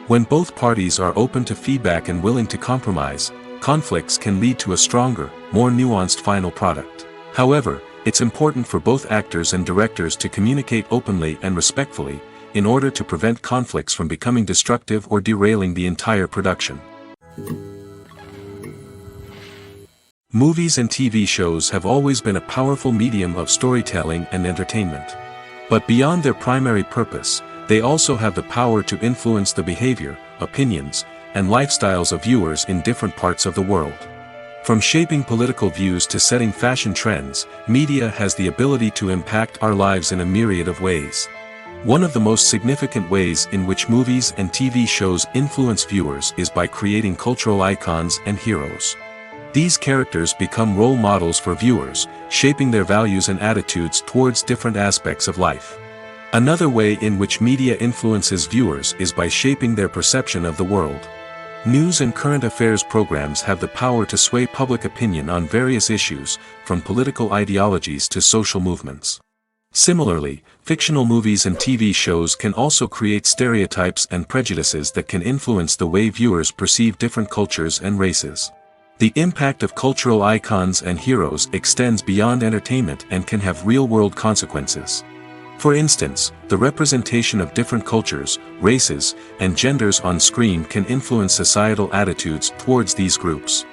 When both parties are open to feedback and willing to compromise, conflicts can lead to a stronger, more nuanced final product. However, it's important for both actors and directors to communicate openly and respectfully, in order to prevent conflicts from becoming destructive or derailing the entire production. Movies and TV shows have always been a powerful medium of storytelling and entertainment. But beyond their primary purpose, they also have the power to influence the behavior, opinions, and lifestyles of viewers in different parts of the world. From shaping political views to setting fashion trends, media has the ability to impact our lives in a myriad of ways. One of the most significant ways in which movies and TV shows influence viewers is by creating cultural icons and heroes. These characters become role models for viewers, shaping their values and attitudes towards different aspects of life. Another way in which media influences viewers is by shaping their perception of the world. News and current affairs programs have the power to sway public opinion on various issues, from political ideologies to social movements. Similarly, fictional movies and TV shows can also create stereotypes and prejudices that can influence the way viewers perceive different cultures and races. The impact of cultural icons and heroes extends beyond entertainment and can have real-world consequences. For instance, the representation of different cultures, races, and genders on screen can influence societal attitudes towards these groups.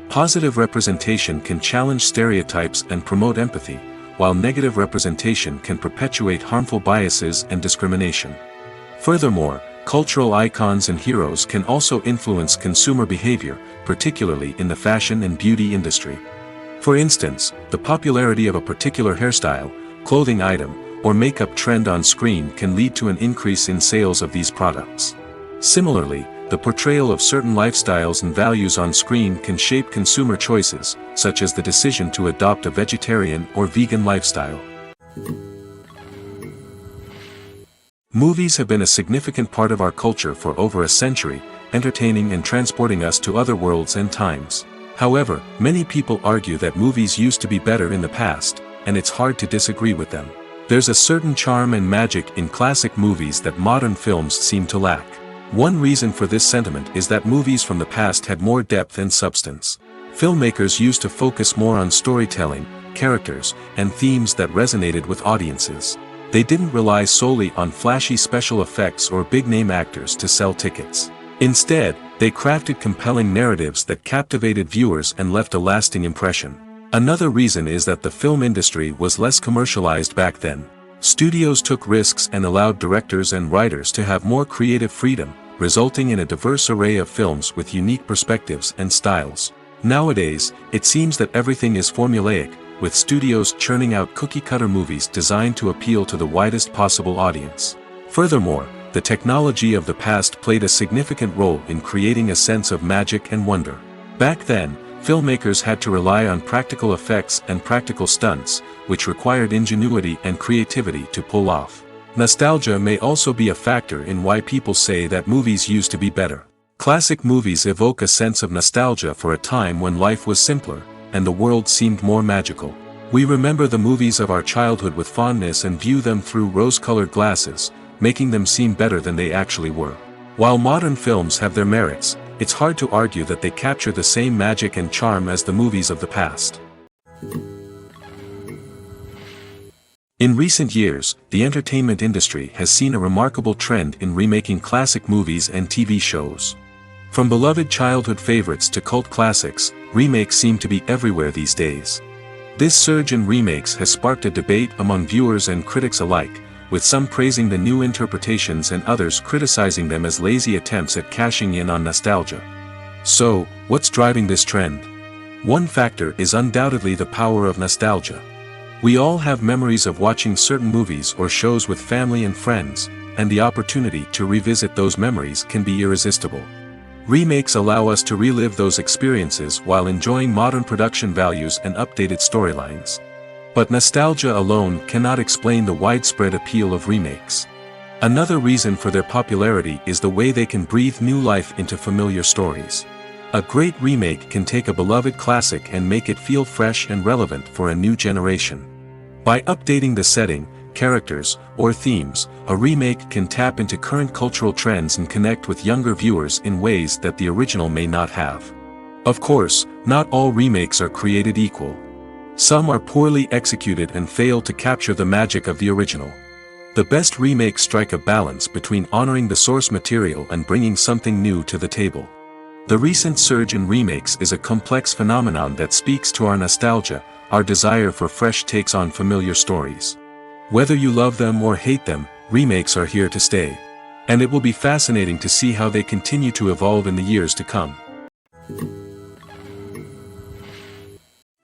Positive representation can challenge stereotypes and promote empathy, while negative representation can perpetuate harmful biases and discrimination. Furthermore, cultural icons and heroes can also influence consumer behavior, particularly in the fashion and beauty industry. For instance, the popularity of a particular hairstyle, clothing item, or makeup trend on screen can lead to an increase in sales of these products. Similarly, the portrayal of certain lifestyles and values on screen can shape consumer choices, such as the decision to adopt a vegetarian or vegan lifestyle. Movies have been a significant part of our culture for over a century, entertaining and transporting us to other worlds and times. However, many people argue that movies used to be better in the past, and it's hard to disagree with them. There's a certain charm and magic in classic movies that modern films seem to lack. One reason for this sentiment is that movies from the past had more depth and substance. Filmmakers used to focus more on storytelling, characters, and themes that resonated with audiences. They didn't rely solely on flashy special effects or big-name actors to sell tickets. Instead, they crafted compelling narratives that captivated viewers and left a lasting impression. Another reason is that the film industry was less commercialized back then. Studios took risks and allowed directors and writers to have more creative freedom, resulting in a diverse array of films with unique perspectives and styles. Nowadays, it seems that everything is formulaic, with studios churning out cookie-cutter movies designed to appeal to the widest possible audience. Furthermore, the technology of the past played a significant role in creating a sense of magic and wonder. Back then, filmmakers had to rely on practical effects and practical stunts, which required ingenuity and creativity to pull off. Nostalgia may also be a factor in why people say that movies used to be better. Classic movies evoke a sense of nostalgia for a time when life was simpler, and the world seemed more magical. We remember the movies of our childhood with fondness and view them through rose-colored glasses, making them seem better than they actually were. While modern films have their merits, it's hard to argue that they capture the same magic and charm as the movies of the past. In recent years, the entertainment industry has seen a remarkable trend in remaking classic movies and TV shows. From beloved childhood favorites to cult classics, remakes seem to be everywhere these days. This surge in remakes has sparked a debate among viewers and critics alike, with some praising the new interpretations and others criticizing them as lazy attempts at cashing in on nostalgia. So, what's driving this trend? One factor is undoubtedly the power of nostalgia. We all have memories of watching certain movies or shows with family and friends, and the opportunity to revisit those memories can be irresistible. Remakes allow us to relive those experiences while enjoying modern production values and updated storylines. But nostalgia alone cannot explain the widespread appeal of remakes. Another reason for their popularity is the way they can breathe new life into familiar stories. A great remake can take a beloved classic and make it feel fresh and relevant for a new generation. By updating the setting, characters, or themes, a remake can tap into current cultural trends and connect with younger viewers in ways that the original may not have. Of course, not all remakes are created equal. Some are poorly executed and fail to capture the magic of the original. The best remakes strike a balance between honoring the source material and bringing something new to the table. The recent surge in remakes is a complex phenomenon that speaks to our nostalgia, our desire for fresh takes on familiar stories. Whether you love them or hate them, remakes are here to stay. And it will be fascinating to see how they continue to evolve in the years to come.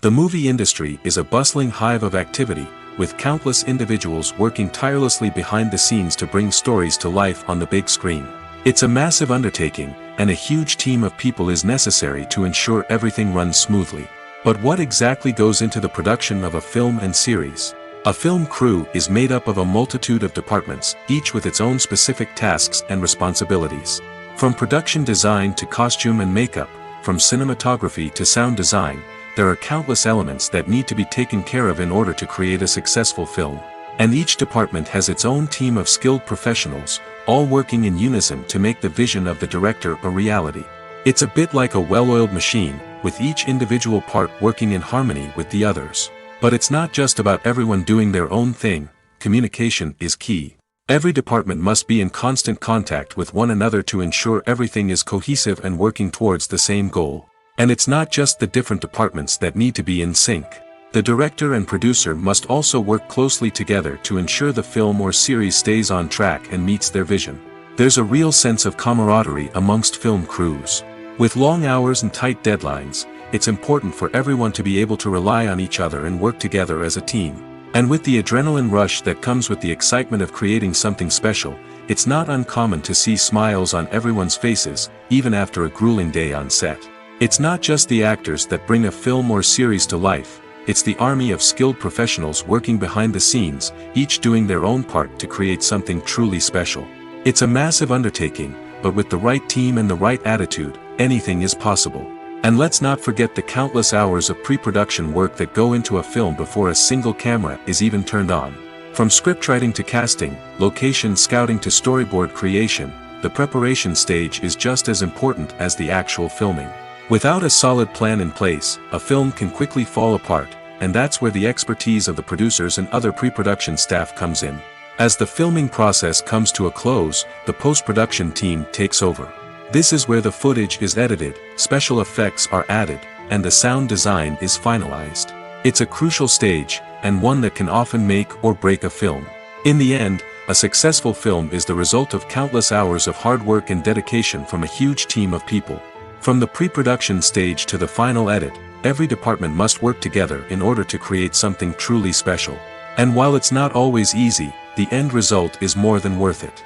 The movie industry is a bustling hive of activity, with countless individuals working tirelessly behind the scenes to bring stories to life on the big screen. It's a massive undertaking, and a huge team of people is necessary to ensure everything runs smoothly. But what exactly goes into the production of a film and series? A film crew is made up of a multitude of departments, each with its own specific tasks and responsibilities. From production design to costume and makeup, from cinematography to sound design, there are countless elements that need to be taken care of in order to create a successful film. And each department has its own team of skilled professionals, all working in unison to make the vision of the director a reality. It's a bit like a well-oiled machine, with each individual part working in harmony with the others. But it's not just about everyone doing their own thing. Communication is key. Every department must be in constant contact with one another to ensure everything is cohesive and working towards the same goal. And it's not just the different departments that need to be in sync. The director and producer must also work closely together to ensure the film or series stays on track and meets their vision. There's a real sense of camaraderie amongst film crews. With long hours and tight deadlines, it's important for everyone to be able to rely on each other and work together as a team. And with the adrenaline rush that comes with the excitement of creating something special, it's not uncommon to see smiles on everyone's faces, even after a grueling day on set. It's not just the actors that bring a film or series to life, it's the army of skilled professionals working behind the scenes, each doing their own part to create something truly special. It's a massive undertaking, but with the right team and the right attitude, anything is possible. And let's not forget the countless hours of pre-production work that go into a film before a single camera is even turned on. From scriptwriting to casting, location scouting to storyboard creation, the preparation stage is just as important as the actual filming. Without a solid plan in place, a film can quickly fall apart, and that's where the expertise of the producers and other pre-production staff comes in. As the filming process comes to a close, the post-production team takes over. This is where the footage is edited, special effects are added, and the sound design is finalized. It's a crucial stage, and one that can often make or break a film. In the end, a successful film is the result of countless hours of hard work and dedication from a huge team of people. From the pre-production stage to the final edit, every department must work together in order to create something truly special. And while it's not always easy, the end result is more than worth it.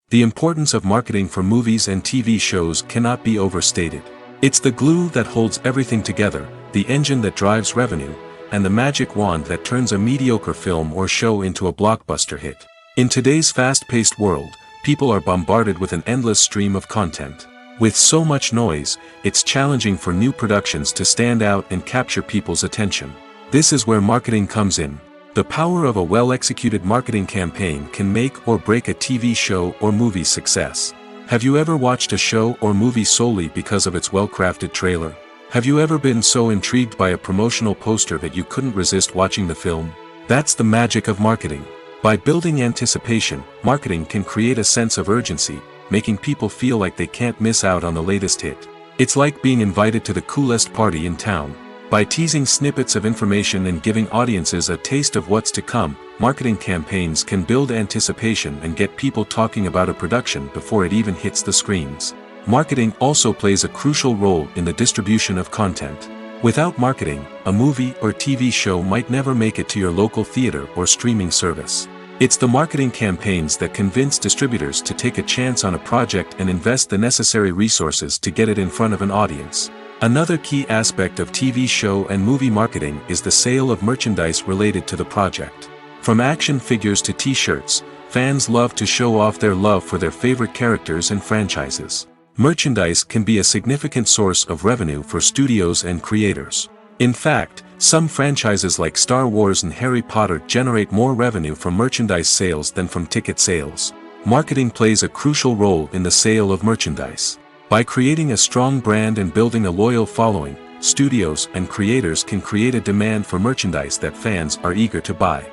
The importance of marketing for movies and TV shows cannot be overstated. It's the glue that holds everything together, the engine that drives revenue, and the magic wand that turns a mediocre film or show into a blockbuster hit. In today's fast-paced world, people are bombarded with an endless stream of content. With so much noise, it's challenging for new productions to stand out and capture people's attention. This is where marketing comes in. The power of a well-executed marketing campaign can make or break a TV show or movie's success. Have you ever watched a show or movie solely because of its well-crafted trailer? Have you ever been so intrigued by a promotional poster that you couldn't resist watching the film? That's the magic of marketing. By building anticipation, marketing can create a sense of urgency, making people feel like they can't miss out on the latest hit. It's like being invited to the coolest party in town. By teasing snippets of information and giving audiences a taste of what's to come, marketing campaigns can build anticipation and get people talking about a production before it even hits the screens. Marketing also plays a crucial role in the distribution of content. Without marketing, a movie or TV show might never make it to your local theater or streaming service. It's the marketing campaigns that convince distributors to take a chance on a project and invest the necessary resources to get it in front of an audience. Another key aspect of TV show and movie marketing is the sale of merchandise related to the project. From action figures to t-shirts, fans love to show off their love for their favorite characters and franchises. Merchandise can be a significant source of revenue for studios and creators. In fact, Some franchises like Star Wars and Harry Potter generate more revenue from merchandise sales than from ticket sales. Marketing plays a crucial role in the sale of merchandise. By creating a strong brand and building a loyal following, studios and creators can create a demand for merchandise that fans are eager to buy.